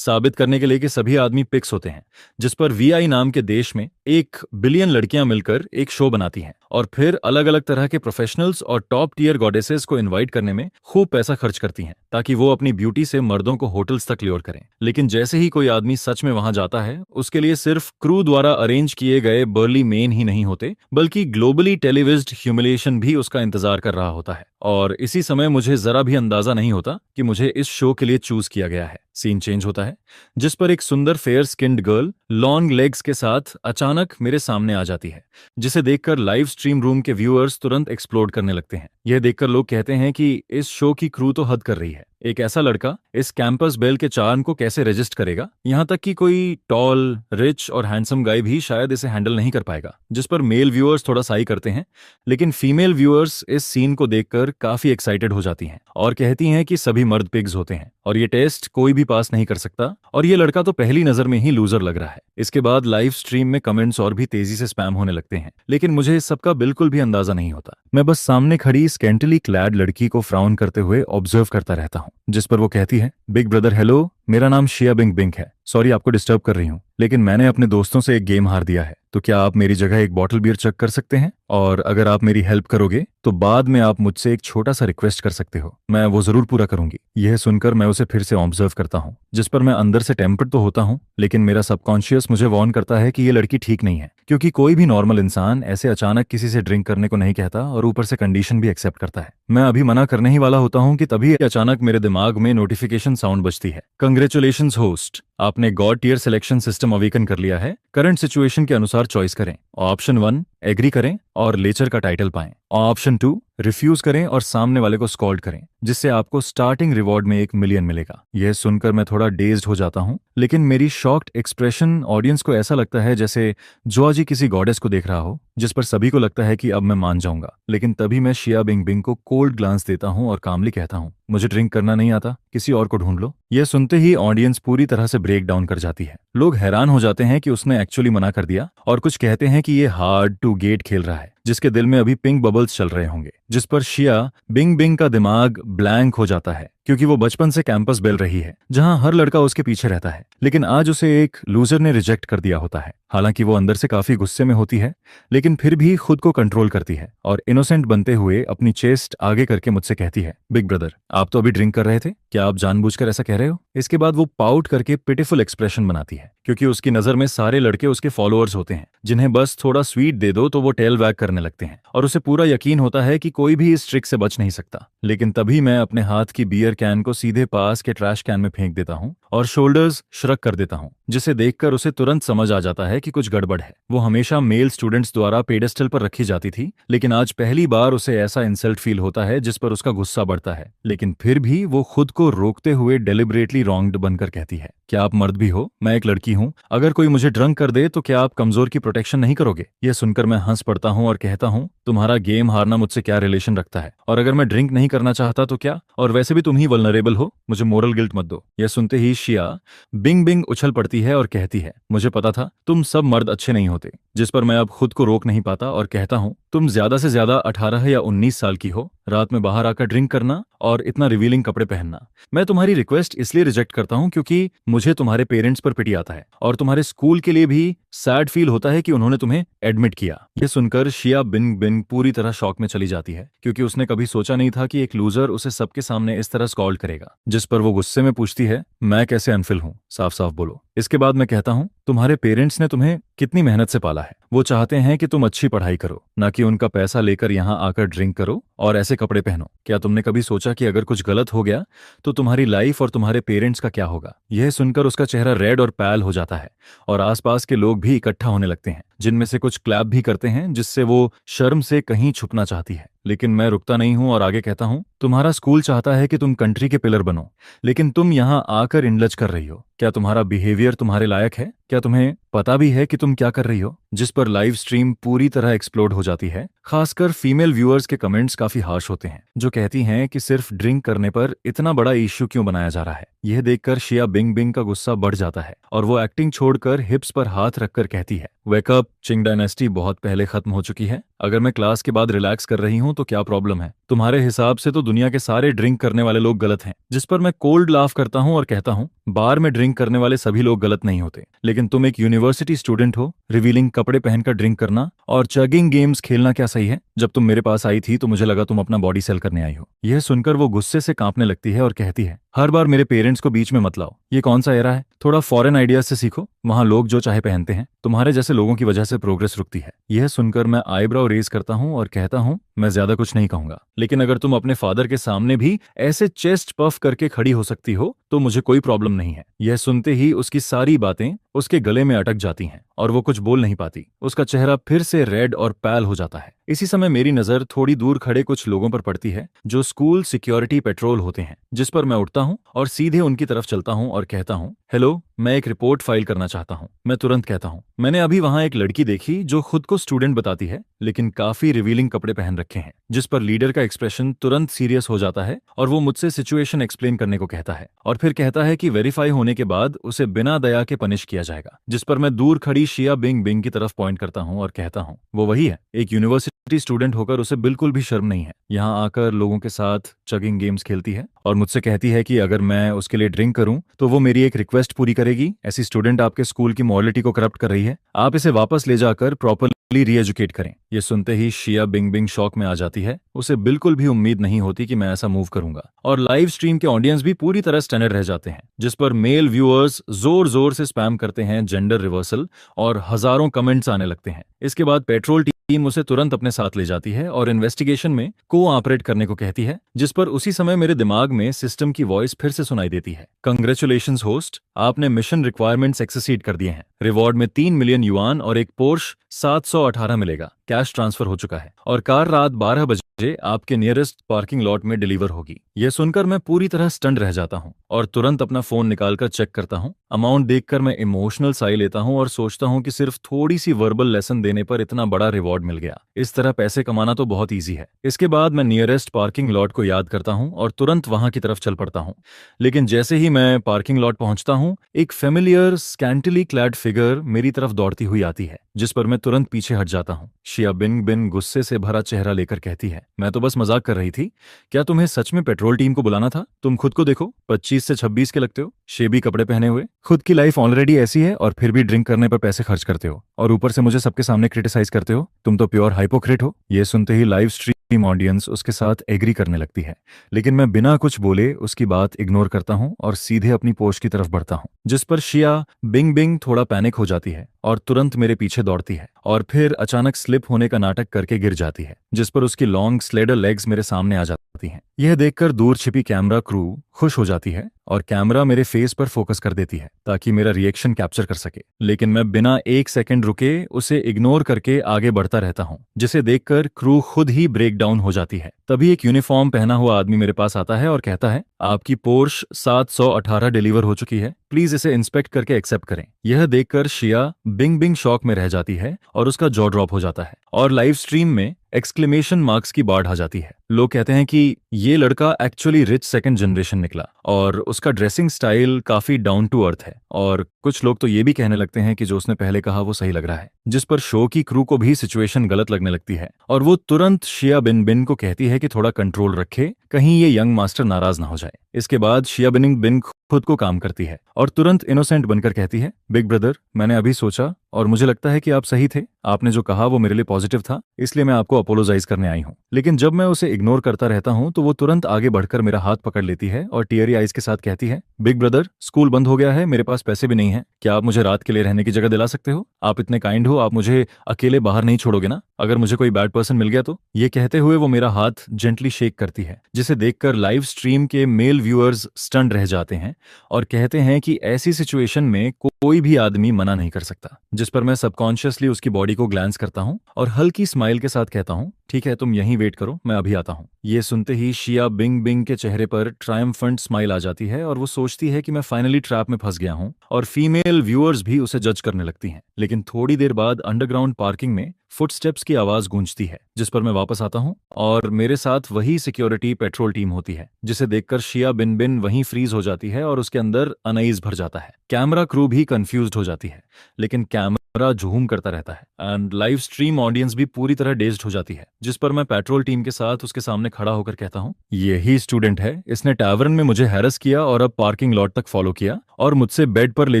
साबित करने के लिए कि सभी आदमी पिक्स होते हैं, जिस पर वीआई नाम के देश में 1 बिलियन लड़कियां मिलकर एक शो बनाती हैं और फिर अलग अलग तरह के प्रोफेशनल्स और टॉप टियर गॉडेसेस को इनवाइट करने में खूब पैसा खर्च करती हैं ताकि वो अपनी ब्यूटी से मर्दों को होटल्स तक ल्योर करें। लेकिन जैसे ही कोई आदमी सच में वहां जाता है, उसके लिए सिर्फ क्रू द्वारा अरेंज किए गए बर्ली मेन ही नहीं होते, बल्कि ग्लोबली टेलीविज्ड ह्यूमिलिएशन भी उसका इंतजार कर रहा होता है। और इसी समय मुझे जरा भी अंदाजा नहीं होता कि मुझे इस शो के लिए चूज किया गया है। सीन चेंज होता है, जिस पर एक सुंदर fair skinned girl long legs के साथ अचानक मेरे सामने आ जाती है, जिसे देखकर लाइव स्ट्रीम रूम के व्यूअर्स तुरंत एक्सप्लोड करने लगते हैं। यह देखकर लोग कहते हैं कि इस शो की क्रू तो हद कर रही है। एक ऐसा लड़का इस कैंपस बेल के चार्म को कैसे रेजिस्ट करेगा? यहाँ तक कि कोई टॉल, रिच और हैंडसम गाय भी शायद इसे हैंडल नहीं कर पाएगा। जिस पर मेल व्यूअर्स थोड़ा साई करते हैं, लेकिन फीमेल व्यूअर्स इस सीन को देखकर काफी एक्साइटेड हो जाती हैं और कहती हैं कि सभी मर्द पिग्स होते हैं और ये टेस्ट कोई भी पास नहीं कर सकता और ये लड़का तो पहली नजर में ही लूजर लग रहा है। इसके बाद लाइव स्ट्रीम में कमेंट्स और भी तेजी से स्पैम होने लगते हैं, लेकिन मुझे इस सबका बिल्कुल भी अंदाजा नहीं होता। मैं बस सामने खड़ी स्कैंटली क्लैड लड़की को फ्राउन करते हुए ऑब्जर्व करता रहता हूँ, जिस पर वो कहती है, बिग ब्रदर हेलो, मेरा नाम शिया बिंग बिंग है। सॉरी आपको डिस्टर्ब कर रही हूँ, लेकिन मैंने अपने दोस्तों से एक गेम हार दिया है, तो क्या आप मेरी जगह एक बॉटल बियर चेक कर सकते हैं? और अगर आप मेरी हेल्प करोगे तो बाद में आप मुझसे एक छोटा सा रिक्वेस्ट कर सकते हो, मैं वो जरूर पूरा करूंगी। यह सुनकर मैं उसे फिर से ऑब्जर्व करता हूँ, जिस पर मैं अंदर से टेम्पर्ड तो होता हूँ, लेकिन मेरा सबकॉन्शियस मुझे वार्न करता है कि ये लड़की ठीक नहीं है, क्योंकि कोई भी नॉर्मल इंसान ऐसे अचानक किसी से ड्रिंक करने को नहीं कहता और ऊपर से कंडीशन भी एक्सेप्ट करता है। मैं अभी मना करने ही वाला होता हूँ कि तभी अचानक मेरे दिमाग में नोटिफिकेशन साउंड बजती है। कंग्रेचुलेशंस होस्ट, आपने god tier selection system awaken कर लिया है। करंट सिचुएशन के अनुसार चॉइस करें। ऑप्शन 1 एग्री करें और लेचर का टाइटल पाएं। ऑप्शन 2 रिफ्यूज करें और सामने वाले को स्कॉल्ड करें, जिससे आपको स्टार्टिंग रिवॉर्ड में 1 मिलियन मिलेगा। यह सुनकर मैं थोड़ा डेज्ड हो जाता हूं, लेकिन मेरी शॉक्ड एक्सप्रेशन ऑडियंस को ऐसा लगता है जैसे जोआजी किसी गॉडेस को देख रहा हो, जिस पर सभी को लगता है कि अब मैं मान जाऊंगा। लेकिन तभी मैं शिया बिंग बिंग को कोल्ड ग्लांस देता हूं और कामली कहता हूं, मुझे ड्रिंक करना नहीं आता, किसी और को ढूंढ लो। यह सुनते ही ऑडियंस पूरी तरह से ब्रेक डाउन कर जाती है। लोग हैरान हो जाते हैं कि उसने एक्चुअली मना कर दिया और कुछ कहते हैं कि ये हार्ड टू गेट खेल रहा है, जिसके दिल में अभी पिंक बबल्स चल रहे होंगे। जिस पर शिया बिंग बिंग का दिमाग ब्लैंक हो जाता है, क्योंकि वो बचपन से कैंपस बेल रही है जहां हर लड़का उसके पीछे रहता है, लेकिन आज उसे एक लूजर ने रिजेक्ट कर दिया होता है। हालांकि वो अंदर से काफी गुस्से में होती है, लेकिन फिर भी खुद को कंट्रोल करती है और इनोसेंट बनते हुए अपनी चेस्ट आगे करके मुझसे कहती है, बिग ब्रदर आप तो अभी ड्रिंक कर रहे थे, क्या आप जानबूझकर ऐसा कह रहे हो? इसके बाद वो पाउट करके पिटिफुल एक्सप्रेशन बनाती है, क्योंकि उसकी नजर में सारे लड़के उसके फॉलोअर्स होते हैं, जिन्हें बस थोड़ा स्वीट दे दो तो वो टेल वैग करने लगते हैं और उसे पूरा यकीन होता है कि कोई भी इस ट्रिक से बच नहीं सकता। लेकिन तभी मैं अपने हाथ की बियर कैन को सीधे पास के ट्रैश कैन में फेंक देता हूँ और शोल्डर्स श्रक कर देता हूँ, जिसे देखकर उसे तुरंत समझ आ जाता है कि कुछ गड़बड़ है। वो हमेशा मेल स्टूडेंट्स द्वारा पेडेस्टल पर रखी जाती थी, लेकिन आज पहली बार उसे ऐसा इंसल्ट फील होता है, जिस पर उसका गुस्सा बढ़ता है। लेकिन फिर भी वो खुद को रोकते हुए डेलिबरेटली रॉन्ग्ड बनकर कहती है, क्या आप मर्द भी हो? मैं एक लड़की हूँ, अगर कोई मुझे ड्रंक कर दे तो क्या आप कमजोर की प्रोटेक्शन नहीं करोगे? यह सुनकर मैं हंस पड़ता हूँ और कहता हूँ, तुम्हारा गेम हारना मुझसे क्या रिलेशन रखता है? और अगर मैं ड्रिंक नहीं करना चाहता तो क्या? और वैसे भी तुम ही वल्नरेबल हो, मुझे मोरल गिल्ट मत दो। यह सुनते ही शिया बिंग बिंग उछल पड़ती है और कहती है, मुझे पता था तुम सब मर्द अच्छे नहीं होते। जिस पर मैं अब खुद को रोक नहीं पाता और कहता हूँ, तुम ज्यादा से ज्यादा 18 या 19 साल की हो, रात में बाहर आकर ड्रिंक करना और इतना रिवीलिंग कपड़े पहनना। मैं तुम्हारी रिक्वेस्ट इसलिए रिजेक्ट करता हूँ क्योंकि मुझे तुम्हारे पेरेंट्स पर पिटी आता है और तुम्हारे स्कूल के लिए भी सैड फील होता है कि उन्होंने तुम्हें एडमिट किया। यह सुनकर शिया बिंग बिंग पूरी तरह शॉक में चली जाती है, क्योंकि उसने कभी सोचा नहीं था कि एक लूजर उसे सबके सामने इस तरह स्कॉल्ड करेगा। जिस पर वो गुस्से में पूछती है, मैं कैसे अनफिल हूँ, साफ साफ बोलो। इसके बाद मैं कहता हूँ, तुम्हारे पेरेंट्स ने तुम्हें कितनी मेहनत से पाला है, वो चाहते हैं कि तुम अच्छी पढ़ाई करो, ना कि उनका पैसा लेकर यहाँ आकर ड्रिंक करो और ऐसे कपड़े पहनो। क्या तुमने कभी सोचा कि अगर कुछ गलत हो गया तो तुम्हारी लाइफ और तुम्हारे पेरेंट्स का क्या होगा? यह सुनकर उसका चेहरा रेड और पैल हो जाता है और आसपास के लोग भी इकट्ठा होने लगते हैं, जिनमें से कुछ क्लैप भी करते हैं, जिससे वो शर्म से कहीं छुपना चाहती है। लेकिन मैं रुकता नहीं हूं और आगे कहता हूं, तुम्हारा स्कूल चाहता है कि तुम कंट्री के पिलर बनो, लेकिन तुम यहां आकर इंडल्ज कर रही हो। क्या तुम्हारा बिहेवियर तुम्हारे लायक है? क्या तुम्हें पता भी है कि तुम क्या कर रही हो? जिस पर लाइव स्ट्रीम पूरी तरह एक्सप्लोड हो जाती है। खासकर फीमेल व्यूअर्स के कमेंट्स काफी हार्श होते हैं, जो कहती हैं कि सिर्फ ड्रिंक करने पर इतना बड़ा इश्यू क्यों बनाया जा रहा है। यह देखकर शिया बिंग बिंग का गुस्सा बढ़ जाता है और वो एक्टिंग छोड़कर हिप्स पर हाथ रखकर कहती है, वेकअप, चिंग डायनेस्टी बहुत पहले खत्म हो चुकी है। अगर मैं क्लास के बाद रिलैक्स कर रही हूँ तो क्या प्रॉब्लम है? तुम्हारे हिसाब से तो दुनिया के सारे ड्रिंक करने वाले लोग गलत हैं। जिस पर मैं कोल्ड लाफ करता हूं और कहता हूं, बार में ड्रिंक करने वाले सभी लोग गलत नहीं होते, लेकिन तुम एक यूनिवर्सिटी स्टूडेंट हो, रिवीलिंग कपड़े पहनकर ड्रिंक करना और चगिंग गेम्स खेलना क्या सही है? जब तुम मेरे पास आई थी तो मुझे लगा तुम अपना बॉडी सेल करने आई हो। यह सुनकर वो गुस्से से कांपने लगती है और कहती है, हर बार मेरे पेरेंट्स को बीच में मत लाओ। ये कौन सा एरा है? थोड़ा फॉरेन आइडियाज से सीखो। वहां लोग जो चाहे पहनते हैं। तुम्हारे जैसे लोगों की वजह से प्रोग्रेस रुकती है। यह सुनकर मैं आईब्रो रेज करता हूं और कहता हूं, मैं ज्यादा कुछ नहीं कहूंगा, लेकिन अगर तुम अपने फादर के सामने भी ऐसे चेस्ट पफ करके खड़ी हो सकती हो तो मुझे कोई प्रॉब्लम नहीं है। यह सुनते ही उसकी सारी बातें उसके गले में अटक जाती हैं और वो कुछ बोल नहीं पाती। उसका चेहरा फिर से रेड और पैल हो जाता है। इसी समय मेरी नजर थोड़ी दूर खड़े कुछ लोगों पर पड़ती है जो स्कूल सिक्योरिटी पेट्रोल होते हैं, जिस पर मैं उठता हूं और सीधे उनकी तरफ चलता हूं और कहता हूं, हेलो, मैं एक रिपोर्ट फाइल करना चाहता हूं। मैं तुरंत कहता हूं, मैंने अभी वहां एक लड़की देखी जो खुद को स्टूडेंट बताती है लेकिन काफी रिवीलिंग कपड़े पहन रखे हैं। जिस पर लीडर का एक्सप्रेशन तुरंत सीरियस हो जाता है और वो मुझसे सिचुएशन एक्सप्लेन करने को कहता है और फिर कहता है कि वेरीफाई होने के बाद उसे बिना दया के पनिश किया जाएगा। जिस पर मैं दूर खड़ी शिया बिंग बिंग की तरफ पॉइंट करता हूं और कहता हूं, वो वही है। एक यूनिवर्सिटी स्टूडेंट होकर उसे बिल्कुल भी शर्म नहीं है। यहाँ आकर लोगों के साथ चगिंग गेम्स खेलती है और मुझसे कहती है कि अगर मैं उसके लिए ड्रिंक करूं तो वो मेरी एक रिक्वेस्ट पूरी करेगी। ऐसी स्टूडेंट आपके स्कूल की मॉरलिटी को करप्ट कर रही है। आप इसे वापस ले जाकर प्रॉपरली री एजुकेट करें। ये सुनते ही शिया बिंग बिंग शॉक में आ जाती है। उसे बिल्कुल भी उम्मीद नहीं होती कि मैं ऐसा मूव करूंगा और लाइव स्ट्रीम के ऑडियंस भी पूरी तरह स्टैंडर्ड रह जाते हैं। जिस पर मेल व्यूअर्स जोर जोर से स्पैम करते हैं जेंडर रिवर्सल और हजारों कमेंट्स आने लगते हैं। इसके बाद पेट्रोल टीम उसे तुरंत अपने साथ ले जाती है और इन्वेस्टिगेशन में कोऑपरेट करने को कहती है। जिस पर उसी समय मेरे दिमाग में सिस्टम की वॉइस फिर से सुनाई देती है, कंग्रेचुलेशंस होस्ट, आपने मिशन रिक्वायरमेंट्स एक्सेसीड कर दिए हैं। रिवॉर्ड में 3 मिलियन युआन और एक पोर्श 718 मिलेगा। कैश ट्रांसफर हो चुका है और कार रात 12 बजे आपके नियरेस्ट पार्किंग लॉट में डिलीवर होगी। यह सुनकर मैं पूरी तरह स्टंड रह जाता हूं और तुरंत अपना फोन निकालकर चेक करता हूं। अमाउंट देखकर मैं इमोशनल साई लेता हूं और सोचता हूं कि सिर्फ थोड़ी सी वर्बल लेसन देने पर इतना बड़ा रिवॉर्ड मिल गया। इस तरह पैसे कमाना तो बहुत ईजी है। इसके बाद मैं नियरेस्ट पार्किंग लॉट को याद करता हूं और तुरंत वहां की तरफ चल पड़ता हूं। लेकिन जैसे ही मैं पार्किंग लॉट पहुंचता हूं, एक फेमिलियर स्कैंटिली क्लैड फिगर मेरी तरफ दौड़ती हुई आती है, जिस पर मैं तुरंत पीछे हट जाता हूं। शिया बिन बिन गुस्से से भरा चेहरा लेकर कहती है, मैं तो बस मजाक कर रही थी। क्या तुम्हें सच में पेट्रोल टीम को बुलाना था? तुम खुद को देखो, 25 से 26 के लगते हो, शेबी कपड़े पहने हुए। खुद की लाइफ ऑलरेडी ऐसी है और फिर भी ड्रिंक करने पर पैसे खर्च करते हो और ऊपर से मुझे सबके सामने क्रिटिसाइज करते हो। तुम तो प्योर हाइपोक्रेट हो। ये सुनते ही लाइव स्ट्रीम ऑडियंस उसके साथ एग्री करने लगती है, लेकिन मैं बिना कुछ बोले उसकी बात इग्नोर करता हूं और सीधे अपनी पोस्ट की तरफ बढ़ता हूं। जिस पर शिया बिंग बिंग थोड़ा पैनिक हो जाती है और तुरंत मेरे पीछे दौड़ती है और फिर अचानक स्लिप होने का नाटक करके गिर जाती है, जिस पर उसकी लॉन्ग स्लेडर लेग्स मेरे सामने आ जाती हैं। यह देखकर दूर छिपी कैमरा क्रू खुश हो जाती है और कैमरा मेरे फेस पर फोकस कर देती है ताकि मेरा रिएक्शन कैप्चर कर सके। लेकिन मैं बिना एक सेकंड रुके उसे इग्नोर करके आगे बढ़ता रहता हूं, जिसे देखकर क्रू खुद ही ब्रेक डाउन हो जाती है। तभी एक यूनिफॉर्म पहना हुआ आदमी मेरे पास आता है और कहता है, आपकी पोर्श 718 डिलीवर हो चुकी है, प्लीज इसे इंस्पेक्ट करके एक्सेप्ट करें। यह देखकर शिया बिंग बिंग शॉक में रह जाती है और उसका जॉ ड्रॉप हो जाता है और लाइव स्ट्रीम में एक्सक्लेमेशन मार्क्स की बाढ़ आ जाती है। लोग कहते हैं कि ये लड़का एक्चुअली रिच सेकंड जनरेशन निकला और उसका ड्रेसिंग स्टाइल काफी डाउन टू अर्थ है, और कुछ लोग तो ये भी कहने लगते हैं कि जो उसने पहले कहा वो सही लग रहा है। जिस पर शो की क्रू को भी सिचुएशन गलत लगने लगती है और वो तुरंत शिया बिन बिन को कहती है कि थोड़ा कंट्रोल रखे, कहीं ये यंग मास्टर नाराज ना हो जाए। इसके बाद शिया बिनिंग बिन खुद को काम करती है और तुरंत इनोसेंट बनकर कहती है, बिग ब्रदर, मैंने अभी सोचा और मुझे लगता है कि आप सही थे। आपने जो कहा वो मेरे लिए पॉजिटिव था, इसलिए मैं आपको अपोलोजाइज करने आई हूँ। लेकिन जब मैं उसे इग्नोर करता रहता हूँ तो वो तुरंत आगे बढ़कर मेरा हाथ पकड़ लेती है और टीयरी आइज के साथ कहती है, बिग ब्रदर, स्कूल बंद हो गया है, मेरे पास पैसे भी नहीं है, क्या आप मुझे रात के लिए रहने की जगह दिला सकते हो? आप इतने काइंड हो, आप मुझे अकेले बाहर नहीं छोड़ोगे ना, अगर मुझे कोई बैड पर्सन मिल गया तो? ये कहते हुए वो मेरा हाथ जेंटली शेक करती है, जिसे देखकर लाइव स्ट्रीम के मेल व्यूअर्स स्टंड रह जाते हैं और कहते हैं कि ऐसी सिचुएशन में कोई भी आदमी मना नहीं कर सकता। जिस पर मैं सबकॉन्शियसली उसकी बॉडी को ग्लैंस करता हूं और हल्की स्माइल के साथ कहता हूं, ठीक है, तुम यहीं वेट करो, मैं अभी आता हूं। ये सुनते ही शिया बिंग बिंग के चेहरे पर ट्रायम्फेंट स्माइल आ जाती है और वो सोचती है कि मैं फाइनली ट्रैप में फंस गया हूं, और फीमेल व्यूअर्स भी उसे जज करने लगती हैं। लेकिन थोड़ी देर बाद अंडरग्राउंड पार्किंग में फुटस्टेप्स की आवाज गूंजती है, जिस पर मैं वापस आता हूं और मेरे साथ वही सिक्योरिटी पेट्रोल टीम होती है, जिसे देखकर शिया बिन बिन वहीं फ्रीज हो जाती है और उसके अंदर अनईज भर जाता है। कैमरा क्रू भी कंफ्यूज्ड हो जाती है, लेकिन कैमरा कैमरा झूम करता रहता है एंड लाइव स्ट्रीम ऑडियंस भी पूरी तरह डेज्ड हो जाती है, जिस पर मैं पेट्रोल टीम के साथ उसके सामने खड़ा होकर कहता हूँ, यही स्टूडेंट है, इसने टैवर्न में मुझे हैरस किया और अब पार्किंग लॉट तक फॉलो किया और मुझसे बेड पर ले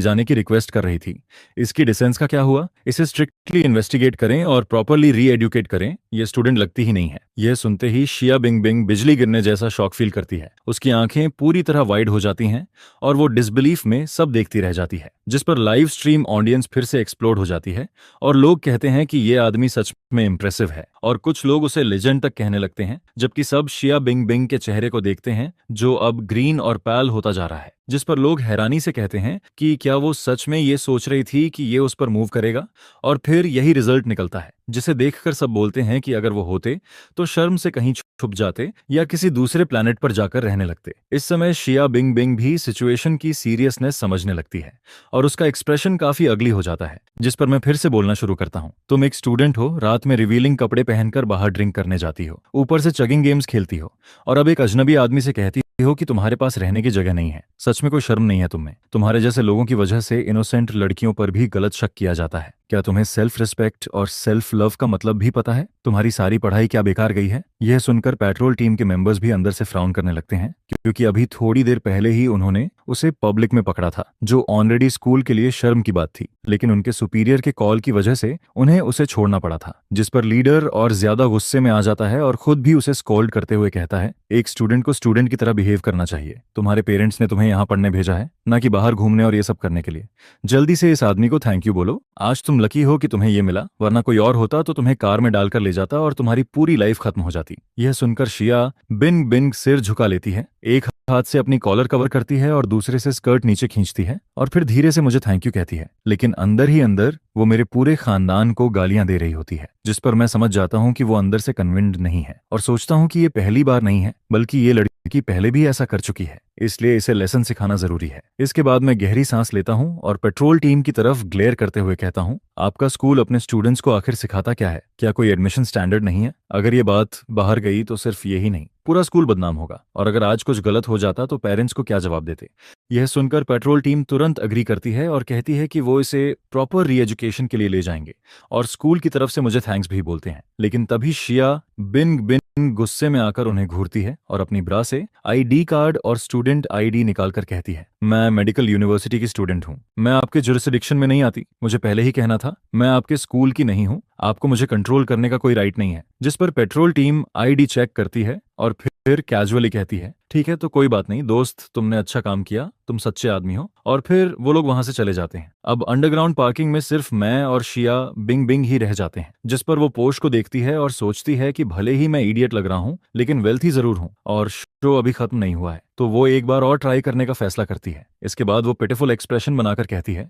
जाने की रिक्वेस्ट कर रही थी। इसकी डिसेंस का क्या हुआ? इसे स्ट्रिक्टली इन्वेस्टिगेट करें और प्रॉपरली री एडुकेट करें। ये स्टूडेंट लगती ही नहीं है। यह सुनते ही शिया बिंग बिंग बिजली गिरने जैसा शॉक फील करती है। उसकी आंखें पूरी तरह वाइड हो जाती हैं और वो डिसबिलीफ में सब देखती रह जाती है, जिस पर लाइव स्ट्रीम ऑडियंस फिर से एक्सप्लोड हो जाती है और लोग कहते हैं कि ये आदमी सच में इम्प्रेसिव है और कुछ लोग उसे लेजेंड तक कहने लगते हैं, जबकि सब शिया बिंग बिंग के चेहरे को देखते हैं जो अब ग्रीन और पैल होता जा रहा है, जिस पर लोग हैरानी से कहते हैं कि क्या वो सच में ये सोच रही थी कि ये उस पर मूव करेगा, और फिर यही रिजल्ट निकलता है, जिसे देखकर सब बोलते हैं कि अगर वो होते तो शर्म से कहीं छुप जाते या किसी दूसरे प्लैनेट पर जाकर रहने लगते। इस समय शिया बिंग बिंग भी सिचुएशन की सीरियसनेस समझने लगती है और उसका एक्सप्रेशन काफी अगली हो जाता है, जिस पर मैं फिर से बोलना शुरू करता हूँ। तुम एक स्टूडेंट हो, रात में रिवीलिंग कपड़े पहनकर बाहर ड्रिंक करने जाती हो, ऊपर से चगिंग गेम्स खेलती हो और अब एक अजनबी आदमी से कहती हो कि तुम्हारे पास रहने की जगह नहीं है। सच में कोई शर्म नहीं है तुम्हें? तुम्हारे जैसे लोगों की वजह से इनोसेंट लड़कियों पर भी गलत शक किया जाता है। क्या तुम्हें सेल्फ रिस्पेक्ट और सेल्फ लव का मतलब भी पता है? तुम्हारी सारी पढ़ाई क्या बेकार गई है? यह सुनकर पेट्रोल टीम के मेंबर्स भी अंदर से फ्राउन करने लगते हैं, क्योंकि अभी थोड़ी देर पहले ही उन्होंने उसे पब्लिक में पकड़ा था, जो ऑलरेडी स्कूल के लिए शर्म की बात थी, लेकिन उनके सुपीरियर के कॉल की वजह से उन्हें उसे छोड़ना पड़ा था, जिस पर लीडर और ज्यादा गुस्से में आ जाता है और खुद भी उसे स्कोल्ड करते हुए कहता है, एक स्टूडेंट को स्टूडेंट की तरह बिहेव करना चाहिए। तुम्हारे पेरेंट्स ने तुम्हें यहाँ पढ़ने भेजा है, ना कि बाहर घूमने और ये सब करने के लिए। जल्दी से इस आदमी को थैंक यू बोलो। आज तुम लकी हो कि तुम्हें ये मिला, वरना कोई और होता तो तुम्हें कार में डालकर ले जाता और तुम्हारी पूरी लाइफ खत्म हो जाती। यह सुनकर शिया बिन बिन सिर झुका लेती है, एक हाथ से अपनी कॉलर कवर करती है और दूसरे से स्कर्ट नीचे खींचती है और फिर धीरे से मुझे थैंक यू कहती है, लेकिन अंदर ही अंदर वो मेरे पूरे खानदान को गालियां दे रही होती है, जिस पर मैं समझ जाता हूं कि वो अंदर से कन्विंस्ड नहीं है और सोचता हूं कि ये पहली बार नहीं है, बल्कि ये लड़की पहले भी ऐसा कर चुकी है, इसलिए इसे लेसन सिखाना जरूरी है। इसके बाद मैं गहरी सांस लेता हूं और पेट्रोल टीम की तरफ ग्लेयर करते हुए कहता हूं, आपका स्कूल अपने स्टूडेंट्स को आखिर सिखाता क्या है? क्या कोई एडमिशन स्टैंडर्ड नहीं है? अगर ये बात बाहर गई तो सिर्फ यही नहीं, पूरा स्कूल बदनाम होगा, और अगर आज कुछ गलत हो जाता तो पेरेंट्स को क्या जवाब देते? यह सुनकर पेट्रोल टीम तुरंत अग्री करती है और कहती है कि वो इसे प्रॉपर री एजुकेशन के लिए ले जाएंगे और स्कूल की तरफ से मुझे थैंक्स भी बोलते हैं। लेकिन तभी शिया बिन बिन गुस्से में आकर उन्हें घूरती है और अपनी ब्रा से आईडी कार्ड और स्टूडेंट आईडी निकालकर कहती है, मैं मेडिकल यूनिवर्सिटी की स्टूडेंट हूँ, मैं आपके जुरिसडिक्शन में नहीं आती, मुझे पहले ही कहना था, मैं आपके स्कूल की नहीं हूँ, आपको मुझे कंट्रोल करने का कोई राइट नहीं है। जिस पर पेट्रोल टीम आईडी चेक करती है और फिर कैजुअली कहती है, ठीक है तो कोई बात नहीं दोस्त, तुमने अच्छा काम किया, तुम सच्चे आदमी हो, और फिर वो लोग वहां से चले जाते हैं। अब अंडरग्राउंड पार्किंग में सिर्फ मैं और शिया बिंग बिंग ही रह जाते हैं, जिस पर वो पोश को देखती है और सोचती है कि भले ही मैं इडियट लग रहा हूँ, लेकिन वेल्थी जरूर हूँ और शो अभी खत्म नहीं हुआ है, तो वो एक बार और ट्राई करने का फैसला करती है। इसके बाद वो पिटिफुल एक्सप्रेशन बनाकर कहती है,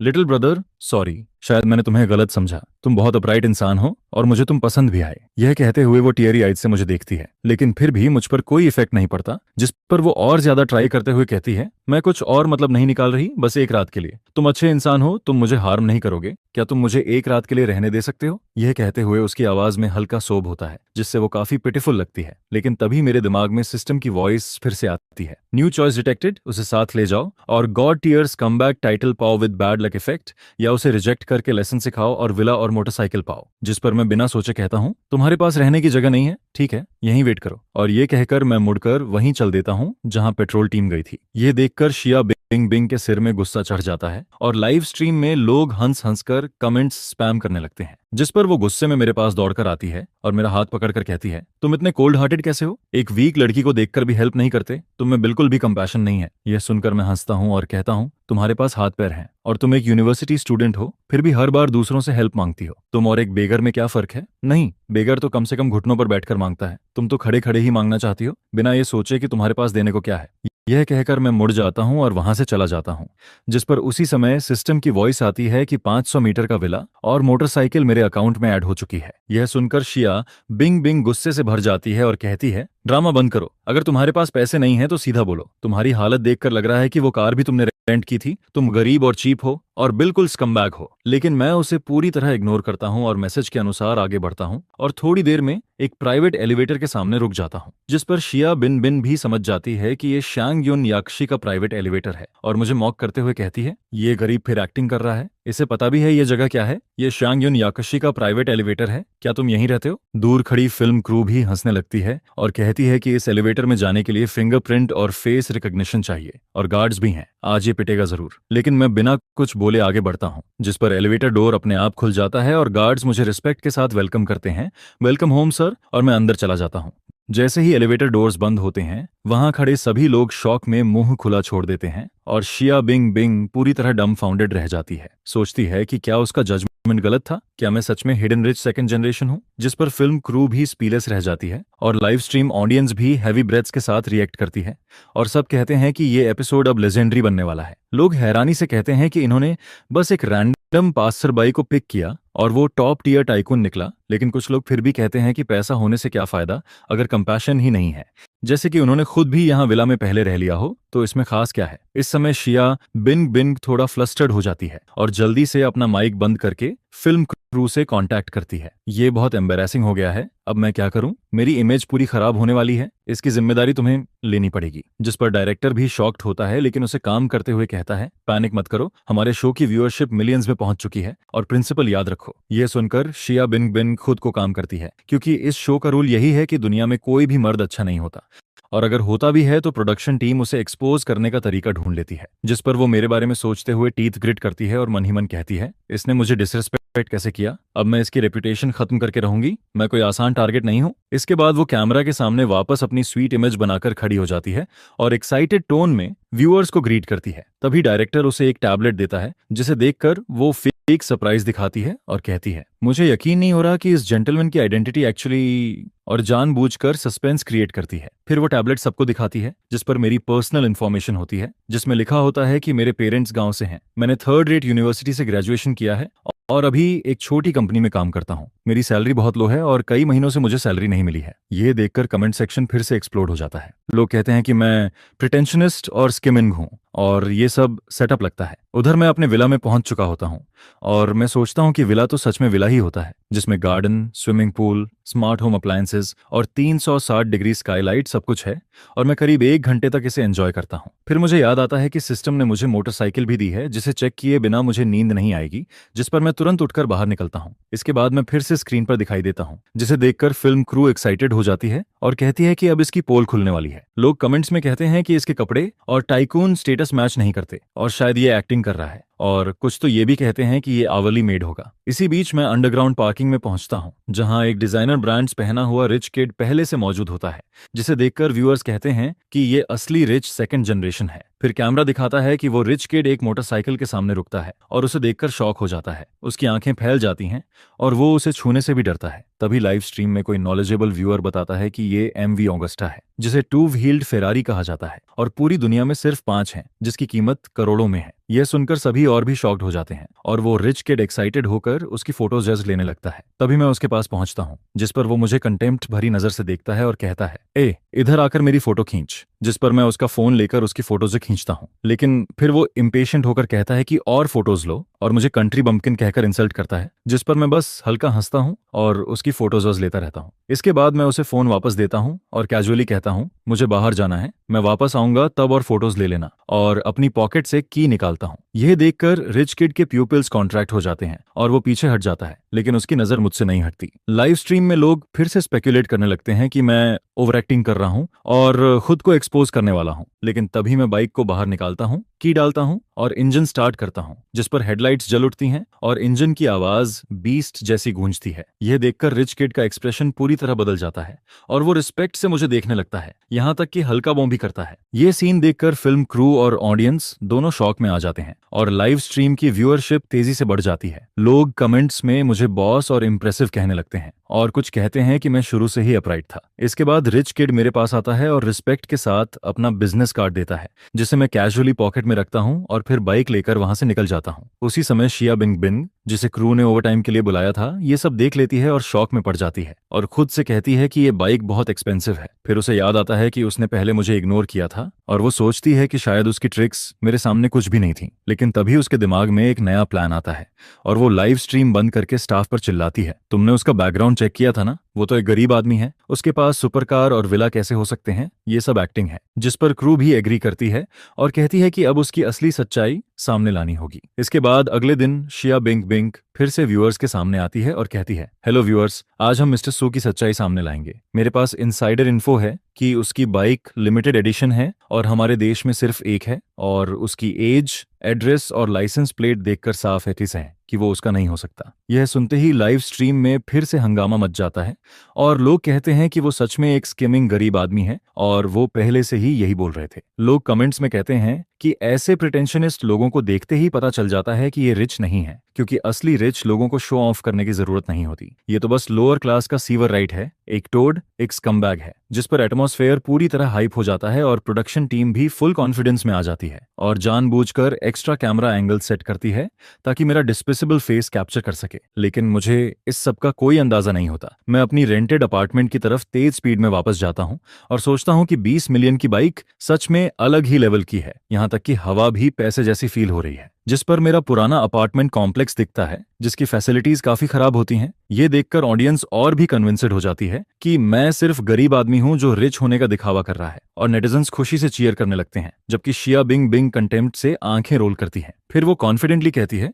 लिटिल ब्रदर सॉरी, शायद मैंने तुम्हें गलत समझा, तुम बहुत अपराइट इंसान हो और मुझे तुम पसंद भी आए। यह कहते हुए वो टीयरी आइज से मुझे देखती है, लेकिन फिर भी मुझ पर कोई इफेक्ट नहीं पड़ता, जिस पर वो और ज्यादा ट्राई करते हुए कहती है, मैं कुछ और मतलब नहीं निकाल रही, बस एक रात के लिए। तुम अच्छे इंसान हो, तुम मुझे हार्म नहीं करोगे, क्या तुम मुझे एक रात के लिए रहने दे सकते हो? यह कहते हुए उसकी आवाज में हल्का सोब होता है, जिससे वो काफी पिटिफुल लगती है, लेकिन तभी मेरे दिमाग में सिस्टम की वॉइस फिर से आती है, न्यू चॉइस डिटेक्टेड, उसे साथ ले जाओ और God tears come back title पाओ विद बैड लक इफेक्ट, या उसे रिजेक्ट करके लेसन सिखाओ और विला और मोटरसाइकिल पाओ। जिस पर मैं बिना सोचे कहता हूँ, तुम्हारे पास रहने की जगह नहीं है, ठीक है यहीं वेट करो, और ये कहकर मैं मुड़कर वहीं चल देता हूँ जहां पेट्रोल टीम गई थी। ये देखकर शिया बिंग बिंग के सिर में गुस्सा चढ़ जाता है और लाइव स्ट्रीम में लोग हंस हंसकर कमेंट्स स्पैम करने लगते हैं, जिस पर वो गुस्से में मेरे पास दौड़कर आती है और मेरा हाथ पकड़कर कहती है, तुम इतने कोल्ड हार्टेड कैसे हो? एक वीक लड़की को देखकर भी हेल्प नहीं करते? तुम में बिल्कुल भी कंपैशन नहीं है। यह सुनकर मैं हंसता हूँ और कहता हूँ, तुम्हारे पास हाथ पैर हैं और तुम एक यूनिवर्सिटी स्टूडेंट हो, फिर भी हर बार दूसरों से हेल्प मांगती हो। तुम और एक बेगर में क्या फर्क है? नहीं, बेगर तो कम से कम घुटनों पर बैठकर मांगता है, तुम तो खड़े खड़े ही मांगना चाहती हो, बिना ये सोचे कि तुम्हारे पास देने को क्या है। यह कहकर मैं मुड़ जाता हूं और वहां से चला जाता हूं, जिस पर उसी समय सिस्टम की वॉइस आती है कि 500 मीटर का विला और मोटरसाइकिल मेरे अकाउंट में ऐड हो चुकी है। यह सुनकर शिया बिंग बिंग गुस्से से भर जाती है और कहती है, ड्रामा बंद करो, अगर तुम्हारे पास पैसे नहीं है तो सीधा बोलो, तुम्हारी हालत देखकर लग रहा है कि वो कार भी तुमने रेंट की थी, तुम गरीब और चीप हो और बिल्कुल स्कम्बैग हो, लेकिन मैं उसे पूरी तरह इग्नोर करता हूं और मैसेज के अनुसार आगे बढ़ता हूं और थोड़ी देर में एक प्राइवेट एलिवेटर के सामने रुक जाता हूं, जिस पर शिया बिन बिन भी समझ जाती है कि ये शांग युन याकशी का प्राइवेट एलिवेटर है और मुझे मॉक करते हुए कहती है, ये गरीब फिर एक्टिंग कर रहा है, इसे पता भी है ये जगह क्या है, ये शांग युन याकशी का प्राइवेट एलिवेटर है, क्या तुम यहीं रहते हो? दूर खड़ी फिल्म क्रू भी हंसने लगती है और कहती है कि इस एलिवेटर में जाने के लिए फिंगरप्रिंट और फेस रिकॉग्निशन चाहिए और गार्ड्स भी हैं, आज ये पिटेगा जरूर। लेकिन मैं बिना कुछ बोले आगे बढ़ता हूं, जिस पर एलिवेटर डोर अपने आप खुल जाता है और गार्ड्स मुझे रिस्पेक्ट के साथ वेलकम करते हैं, वेलकम होम सर, और मैं अंदर चला जाता हूं। जैसे ही एलिवेटर डोर्स बंद होते हैं, वहां खड़े सभी लोग शॉक में मुंह खुला छोड़ देते हैं और शिया बिंग बिंग पूरी तरह डम्बफाउंडेड रह जाती है। सोचती है कि क्या उसका जजमेंट गलत था, क्या मैं सच में हिडन रिच सेकंड जनरेशन हूं? जिस पर फिल्म क्रू भी स्पीलेस रह जाती है और लाइव स्ट्रीम ऑडियंस भी हैवी ब्रेथ्स के साथ रिएक्ट करती है और सब कहते हैं कि ये एपिसोड अब लेजेंडरी बनने वाला है। लोग हैरानी से कहते हैं कि इन्होंने बस एक रैंडम पासर बाई को पिक किया और वो टॉप टियर टाइकून निकला, लेकिन कुछ लोग फिर भी कहते हैं कि पैसा होने से क्या फायदा अगर कंपैशन ही नहीं है, जैसे कि उन्होंने खुद भी यहाँ विला में पहले रह लिया हो, तो इसमें खास क्या है। इस समय शिया बिन बिन थोड़ा फ्लस्टर्ड हो जाती है और जल्दी से अपना माइक बंद करके फिल्म क्रू से कांटेक्ट करती है। ये बहुत एम्बैरेसिंग हो गया है, अब मैं क्या करूं, मेरी इमेज पूरी खराब होने वाली है, इसकी जिम्मेदारी तुम्हें लेनी पड़ेगी। जिस पर डायरेक्टर भी शॉक्ड होता है, लेकिन उसे काम करते हुए कहता है, पैनिक मत करो, हमारे शो की व्यूअरशिप मिलियंस में पहुंच चुकी है और प्रिंसिपल याद रखो। ये सुनकर शिया बिन बिन खुद को काम करती है, क्योंकि इस शो का रूल यही है कि दुनिया में कोई भी मर्द अच्छा नहीं होता, और अगर होता भी है तो प्रोडक्शन टीम उसे एक्सपोज करने का तरीका ढूंढ लेती है। जिस पर वो मेरे बारे में सोचते हुए टीथ ग्रिट करती है और मन ही मन कहती है, इसने मुझे डिसरिस्पेक्ट कैसे किया, अब मैं इसकी रेपुटेशन खत्म करके रहूंगी, मैं कोई आसान टारगेट नहीं हूं। इसके बाद वो कैमरा के सामने वापस अपनी स्वीट इमेज बनाकर खड़ी हो जाती है और एक्साइटेड टोन में व्यूअर्स को ग्रीट करती है। तभी डायरेक्टर उसे एक टैबलेट देता है, जिसे देखकर वो फेक सरप्राइज दिखाती है और कहती है, मुझे यकीन नहीं हो रहा कि इस जेंटलमैन की आइडेंटिटी एक्चुअली, और जानबूझकर सस्पेंस क्रिएट करती है। फिर वो टैबलेट सबको दिखाती है, जिस पर मेरी पर्सनल इन्फॉर्मेशन होती है, जिसमें लिखा होता है कि मेरे पेरेंट्स गांव से हैं, मैंने थर्ड रेट यूनिवर्सिटी से ग्रेजुएशन किया है और अभी एक छोटी कंपनी में काम करता हूँ, मेरी सैलरी बहुत लो है और कई महीनों से मुझे सैलरी नहीं मिली है। ये देखकर कमेंट सेक्शन फिर से एक्सप्लोड हो जाता है। लोग कहते हैं कि मैं प्रिटेंशनिस्ट और स्किमिंग हूँ और ये सब सेटअप लगता है। उधर मैं अपने विला में पहुंच चुका होता हूँ और मैं सोचता हूँ कि विला तो सच में विला ही होता है, जिसमें garden, swimming pool, smart home appliances और 360 डिग्री स्काईलाइट सब कुछ है और मैं करीब 1 घंटे तक इसे एंजॉय करता हूँ। फिर मुझे याद आता है कि सिस्टम ने मुझे मोटरसाइकिल भी दी है, जिसे चेक किए बिना मुझे नींद नहीं आएगी, जिस पर मैं तुरंत उठकर बाहर निकलता हूँ। इसके बाद मैं फिर से स्क्रीन पर दिखाई देता हूँ, जिसे देखकर फिल्म क्रू एक्साइटेड हो जाती है और कहती है कि अब इसकी पोल खुलने वाली है। लोग कमेंट्स में कहते हैं कि इसके कपड़े और टाइकून स्टेटस मैच नहीं करते और शायद ये एक्टिंग कर रहा है, और कुछ तो ये भी कहते हैं कि ये आवली मेड होगा। इसी बीच मैं अंडरग्राउंड पार्किंग में पहुंचता हूं, जहां एक डिजाइनर ब्रांड्स पहना हुआ रिच किड पहले से मौजूद होता है, जिसे देखकर व्यूअर्स कहते हैं कि ये असली रिच सेकंड जनरेशन है। फिर कैमरा दिखाता है कि वो रिच किड एक मोटरसाइकिल के सामने रुकता है और उसे देखकर शॉक हो जाता है, उसकी आंखें फैल जाती हैं और वो उसे छूने से भी डरता है। तभी लाइव स्ट्रीम में कोई नॉलेजेबल व्यूअर बताता है कि ये MV ऑगस्टा है, जिसे 2 व्हील्ड फेरारी कहा जाता है और पूरी दुनिया में सिर्फ 5 हैं, जिसकी कीमत करोड़ों में है। यह सुनकर सभी और भी शॉक्ड हो जाते हैं और वो रिच किड एक्साइटेड होकर उसकी फोटोज लेने लगता है। तभी मैं उसके पास पहुंचता हूं, जिस पर वो मुझे कंटेम्प्ट भरी नजर से देखता है और कहता है, ए इधर आकर मेरी फोटो खींच, जिस पर मैं उसका फोन लेकर उसकी फोटोज खींचता हूं। लेकिन फिर वो इम्पेशेंट होकर कहता है कि और फोटोज लो और मुझे कंट्री बम्पकिन कहकर इंसल्ट करता है, जिस पर मैं बस हल्का हंसता हूं और उसकी फोटोज लेता रहता हूं। इसके बाद मैं उसे फोन वापस देता हूं और कैजुअली कहता हूं, मुझे बाहर जाना है, मैं वापस आऊंगा तब और फोटोज ले लेना, और अपनी पॉकेट से की निकालता हूं। यह देखकर रिच किड के प्यूपिल्स कॉन्ट्रैक्ट हो जाते हैं और वो पीछे हट जाता है, लेकिन उसकी नजर मुझसे नहीं हटती। लाइव स्ट्रीम में लोग फिर से स्पेकुलेट करने लगते हैं कि मैं ओवर एक्टिंग कर रहा हूं और खुद को एक्सपोज करने वाला हूं, लेकिन तभी मैं बाइक को बाहर निकालता हूं, की डालता हूं और इंजन स्टार्ट करता हूं, जिस पर हेडलाइट्स जल उठती हैं और इंजन की आवाज बीस्ट जैसी गूंजती है। यह देखकर रिच किड का एक्सप्रेशन पूरी तरह बदल जाता है और वो रिस्पेक्ट से मुझे देखने लगता है, यहां तक कि हल्का बॉम्ब भी करता है। ये सीन देखकर फिल्म क्रू और ऑडियंस दोनों शॉक में आ जाते हैं और लाइव स्ट्रीम की व्यूअरशिप तेजी से बढ़ जाती है। लोग कमेंट्स में मुझे बॉस और इम्प्रेसिव कहने लगते हैं और कुछ कहते हैं कि मैं शुरू से ही अपराइट था। इसके बाद रिच किड मेरे पास आता है और रिस्पेक्ट के साथ अपना बिजनेस कार्ड देता है, जिसे मैं कैजुअली पॉकेट में रखता हूँ और फिर बाइक लेकर वहां से निकल जाता हूँ। उसी समय शिया बिंग बिंग, जिसे क्रू ने ओवरटाइम के लिए बुलाया था, ये सब देख लेती है और शॉक में पड़ जाती है और खुद से कहती है कि ये बाइक बहुत एक्सपेंसिव है। फिर उसे याद आता है कि उसने पहले मुझे इग्नोर किया था और वो सोचती है कि शायद उसकी ट्रिक्स मेरे सामने कुछ भी नहीं थी। लेकिन तभी उसके दिमाग में एक नया प्लान आता है और वो लाइव स्ट्रीम बंद करके स्टाफ पर चिल्लाती है, तुमने उसका बैकग्राउंड चेक किया था ना? वो तो एक गरीब आदमी है, उसके पास सुपर कार और विला कैसे हो सकते हैं? ये सब एक्टिंग है। जिस पर क्रू भी एग्री करती है और कहती है कि अब उसकी असली सच्चाई सामने लानी होगी। इसके बाद अगले दिन शिया बिंग बिंग फिर से व्यूअर्स के सामने आती है और कहती है, हेलो व्यूअर्स, आज हम मिस्टर सू की सच्चाई सामने लाएंगे। मेरे पास इनसाइडर इन्फो है कि उसकी बाइक लिमिटेड एडिशन है और हमारे देश में सिर्फ एक है, और उसकी एज, एड्रेस और लाइसेंस प्लेट देखकर साफ एथिस है कि वो उसका नहीं हो सकता। यह सुनते ही लाइव स्ट्रीम में फिर से हंगामा मच जाता है और लोग कहते हैं कि वो सच में एक स्किमिंग गरीब आदमी है और वो पहले से ही यही बोल रहे थे। लोग कमेंट्स में कहते हैं कि ऐसे प्रिटेंशनिस्ट लोगों को देखते ही पता चल जाता है कि ये रिच नहीं है, क्योंकि असली रिच लोगों को शो ऑफ करने की जरूरत नहीं होती। ये तो बस लोअर क्लास का सीवर राइट है, एक टोड, एक स्कमबैग है, जिस पर एटमॉस्फेयर पूरी तरह हाइप हो जाता है और प्रोडक्शन टीम भी फुल कॉन्फिडेंस में आ जाती है और जानबूझकर एक्स्ट्रा कैमरा एंगल सेट करती है ताकि मेरा डिस्पिसिबल फेस कैप्चर कर सके। लेकिन मुझे इस सब का कोई अंदाजा नहीं होता। मैं अपनी रेंटेड अपार्टमेंट की तरफ तेज स्पीड में वापस जाता हूँ और सोचता हूँ कि 20 मिलियन की बाइक सच में अलग ही लेवल की है, यहाँ तक कि हवा भी पैसे जैसी फील हो रही है। जिस पर मेरा पुराना अपार्टमेंट कॉम्प्लेक्स दिखता है, जिसकी फैसिलिटीज काफी खराब होती हैं। ये देखकर ऑडियंस और भी कन्विंस्ड हो जाती है कि मैं सिर्फ गरीब आदमी हूं जो रिच होने का दिखावा कर रहा है, और नेटिजन्स खुशी से चीयर करने लगते हैं, जबकि शिया बिंग बिंग कंटेम्प्ट से आंखें रोल करती हैं। फिर वो कॉन्फिडेंटली कहती है,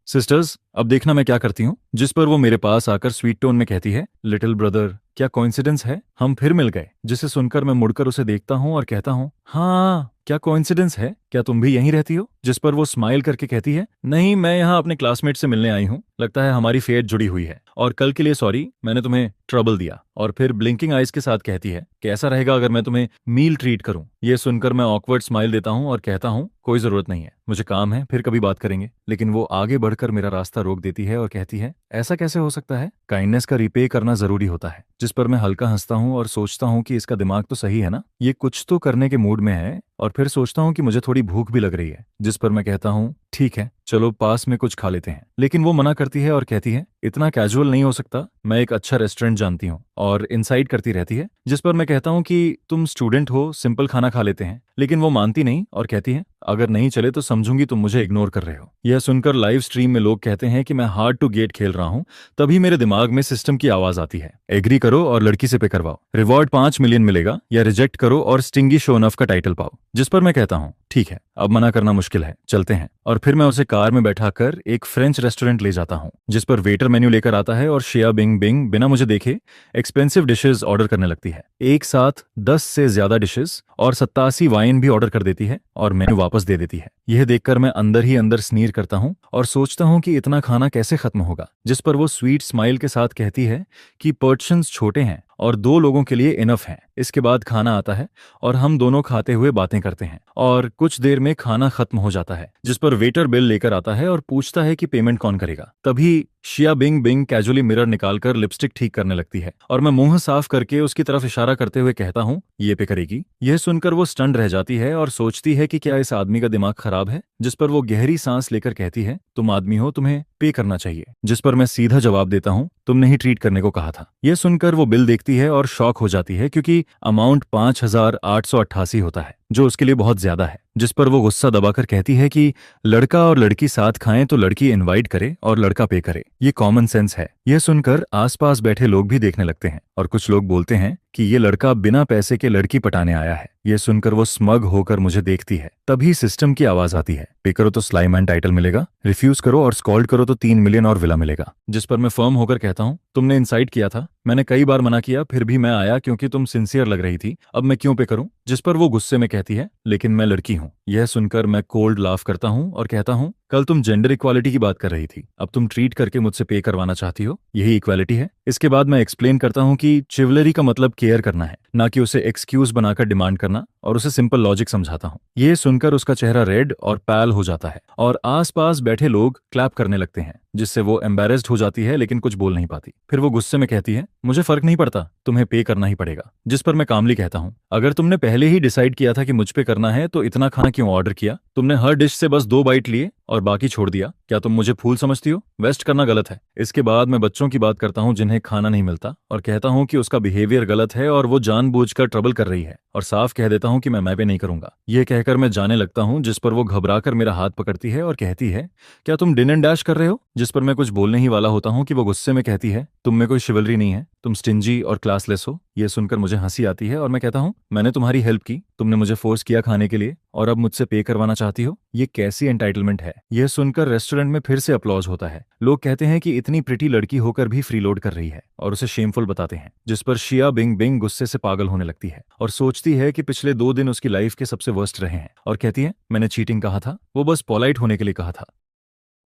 सिस्टर्स, अब देखना मैं क्या करती हूँ। जिस पर वो मेरे पास आकर स्वीट टोन में कहती है, लिटिल ब्रदर, क्या कोइंसिडेंस है, हम फिर मिल गए। जिसे सुनकर मैं मुड़कर उसे देखता हूँ और कहता हूँ, हाँ, क्या कोइंसिडेंस है, क्या तुम भी यहीं रहती हो? जिस पर वो स्माइल करके कहती है, नहीं, मैं यहाँ अपने क्लासमेट से मिलने आई हूँ, लगता है हमारी फेट जुड़ी हुई है, और कल के लिए सॉरी, मैंने तुम्हें ट्रबल दिया। और फिर ब्लिंकिंग आइज के साथ कहती है, कैसा रहेगा अगर मैं तुम्हें मील ट्रीट करूं? ये सुनकर मैं ऑकवर्ड स्माइल देता हूं और कहता हूं, कोई जरूरत नहीं है, मुझे काम है, फिर कभी बात करेंगे। लेकिन वो आगे बढ़कर मेरा रास्ता रोक देती है और कहती है, ऐसा कैसे हो सकता है? काइंडनेस का रिपे करना जरूरी होता है। जिस पर मैं हल्का हंसता हूं और सोचता हूं कि इसका दिमाग तो सही है ना, ये कुछ तो करने के मूड में है। और फिर सोचता हूं कि मुझे थोड़ी भूख भी लग रही है। जिस पर मैं कहता हूं, ठीक है, चलो पास में कुछ खा लेते हैं। लेकिन वो मना करती है और कहती है, इतना कैजुअल नहीं हो सकता, मैं एक अच्छा रेस्टोरेंट जानती हूँ, और इंसाइट करती रहती है। जिस पर मैं कहता हूँ कि तुम स्टूडेंट हो, सिंपल खाना खा लेते हैं। लेकिन वो मानती नहीं और कहती है, अगर नहीं चले तो समझूंगी तुम मुझे इग्नोर कर रहे हो। यह सुनकर लाइव स्ट्रीम में लोग कहते हैं कि मैं हार्ड टू गेट खेल रहा हूँ। तभी मेरे दिमाग में सिस्टम की आवाज आती है, एग्री करो और लड़की से पे करवाओ, रिवॉर्ड 5 मिलियन मिलेगा, या रिजेक्ट करो और स्टिंगी शो ऑफ का टाइटल पाओ। जिस पर मैं कहता हूँ, ठीक है, अब मना करना मुश्किल है, चलते हैं। और फिर मैं उसे कार में बैठाकर एक फ्रेंच रेस्टोरेंट ले जाता हूँ, जिस पर वेटर मेन्यू लेकर आता है और शिया बिंग बिंग बिना मुझे देखे एक्सपेंसिव डिशेस ऑर्डर करने लगती है। एक साथ 10 से ज्यादा डिशेस और 87 वाइन भी ऑर्डर कर देती है और मेन्यू वापस दे देती है। यह देखकर मैं अंदर ही अंदर स्नीर करता हूँ और सोचता हूँ कि इतना खाना कैसे खत्म होगा। जिस पर वो स्वीट स्माइल के साथ कहती है कि पोर्शंस छोटे हैं और 2 लोगों के लिए इनफ है। इसके बाद खाना आता है और हम दोनों खाते हुए बातें करते हैं और कुछ देर में खाना खत्म हो जाता है। जिस पर वेटर बिल लेकर आता है और पूछता है कि पेमेंट कौन करेगा। तभी शिया बिंग बिंग कैजुअली मिरर निकालकर लिपस्टिक ठीक करने लगती है और मैं मुंह साफ करके उसकी तरफ इशारा करते हुए कहता हूँ, ये पे करेगी। यह सुनकर वो स्टंड रह जाती है और सोचती है कि क्या इस आदमी का दिमाग खराब है। जिस पर वो गहरी सांस लेकर कहती है, तुम आदमी हो, तुम्हें पे करना चाहिए। जिस पर मैं सीधा जवाब देता हूँ, तुमने ही ट्रीट करने को कहा था। यह सुनकर वो बिल देखती है और शॉक हो जाती है, क्योंकि अमाउंट 5,888 होता है, जो उसके लिए बहुत ज्यादा है। जिस पर वो गुस्सा दबाकर कहती है कि लड़का और लड़की साथ खाएं तो लड़की इनवाइट करे और लड़का पे करे, ये कॉमन सेंस है। यह सुनकर आसपास बैठे लोग भी देखने लगते हैं और कुछ लोग बोलते हैं कि ये लड़का बिना पैसे के लड़की पटाने आया है। यह सुनकर वो स्मग होकर मुझे देखती है। तभी सिस्टम की आवाज आती है, पे करो तो स्लाई मैन टाइटल मिलेगा, रिफ्यूज करो और स्कॉल्ड करो तो 3 मिलियन और विला मिलेगा। जिस पर मैं फर्म होकर कहता हूँ, तुमने इंसाइट किया था, मैंने कई बार मना किया, फिर भी मैं आया क्योंकि तुम सिंसियर लग रही थी, अब मैं क्यों पे करूं? जिस पर वो गुस्से में कहती है, लेकिन मैं लड़की हूं। यह सुनकर मैं कोल्ड लाफ करता हूं और कहता हूं, कल तुम जेंडर इक्वालिटी की बात कर रही थी, अब तुम ट्रीट करके मुझसे पे करवाना चाहती हो, यही इक्वालिटी है। इसके बाद मैं एक्सप्लेन करता हूं कि चिवलरी का मतलब केयर करना है, ना कि उसे एक्सक्यूज बनाकर डिमांड करना, और उसे सिंपल लॉजिक समझाता हूं। यह सुनकर उसका चेहरा रेड और पैल हो जाता है और आसपास बैठे लोग क्लैप करने लगते हैं। जिससे वो एम्बेरेस्ड हो जाती है लेकिन कुछ बोल नहीं पाती। फिर वो गुस्से में कहती है, मुझे फर्क नहीं पड़ता, तुम्हें पे करना ही पड़ेगा। जिस पर मैं कामली कहता हूँ, अगर तुमने पहले ही डिसाइड किया था कि मुझ पे करना है तो इतना खाना क्यों ऑर्डर किया? तुमने हर डिश से बस 2 बाइट लिए और बाकी छोड़ दिया। क्या तुम मुझे फूल समझती हो? वेस्ट करना गलत है। इसके बाद मैं बच्चों की बात करता हूँ जिन्हें खाना नहीं मिलता, और कहता हूँ कि उसका बिहेवियर गलत है और वो जानबूझकर ट्रबल कर रही है, और साफ कह देता हूँ कि मैं पे नहीं करूंगा। ये कहकर मैं जाने लगता हूँ, जिस पर वो घबराकर मेरा हाथ पकड़ती है और कहती है, क्या तुम डिन एंड डैश कर रहे हो? जिस पर मैं कुछ बोलने ही वाला होता हूँ कि वो गुस्से में कहती है, तुम में कोई शिवलरी नहीं है, तुम स्टिंजी और क्लासलेस हो। ये सुनकर मुझे हंसी आती है और मैं कहता हूँ, मैंने तुम्हारी हेल्प की, तुमने मुझे फोर्स किया खाने के लिए, और अब मुझसे पे करवाना चाहती हो? ये कैसी एंटाइटलमेंट है? यह सुनकर रेस्टोरेंट में फिर से अपलॉज होता है। लोग कहते हैं कि इतनी प्रिटी लड़की होकर भी फ्रीलोड कर रही है, और उसे शेमफुल बताते हैं। जिस पर शिया बिंग बिंग गुस्से से पागल होने लगती है और सोचती है कि पिछले 2 दिन उसकी लाइफ के सबसे वर्स्ट रहे हैं, और कहती है, मैंने चीटिंग कहा था, वो बस पोलाइट होने के लिए कहा था।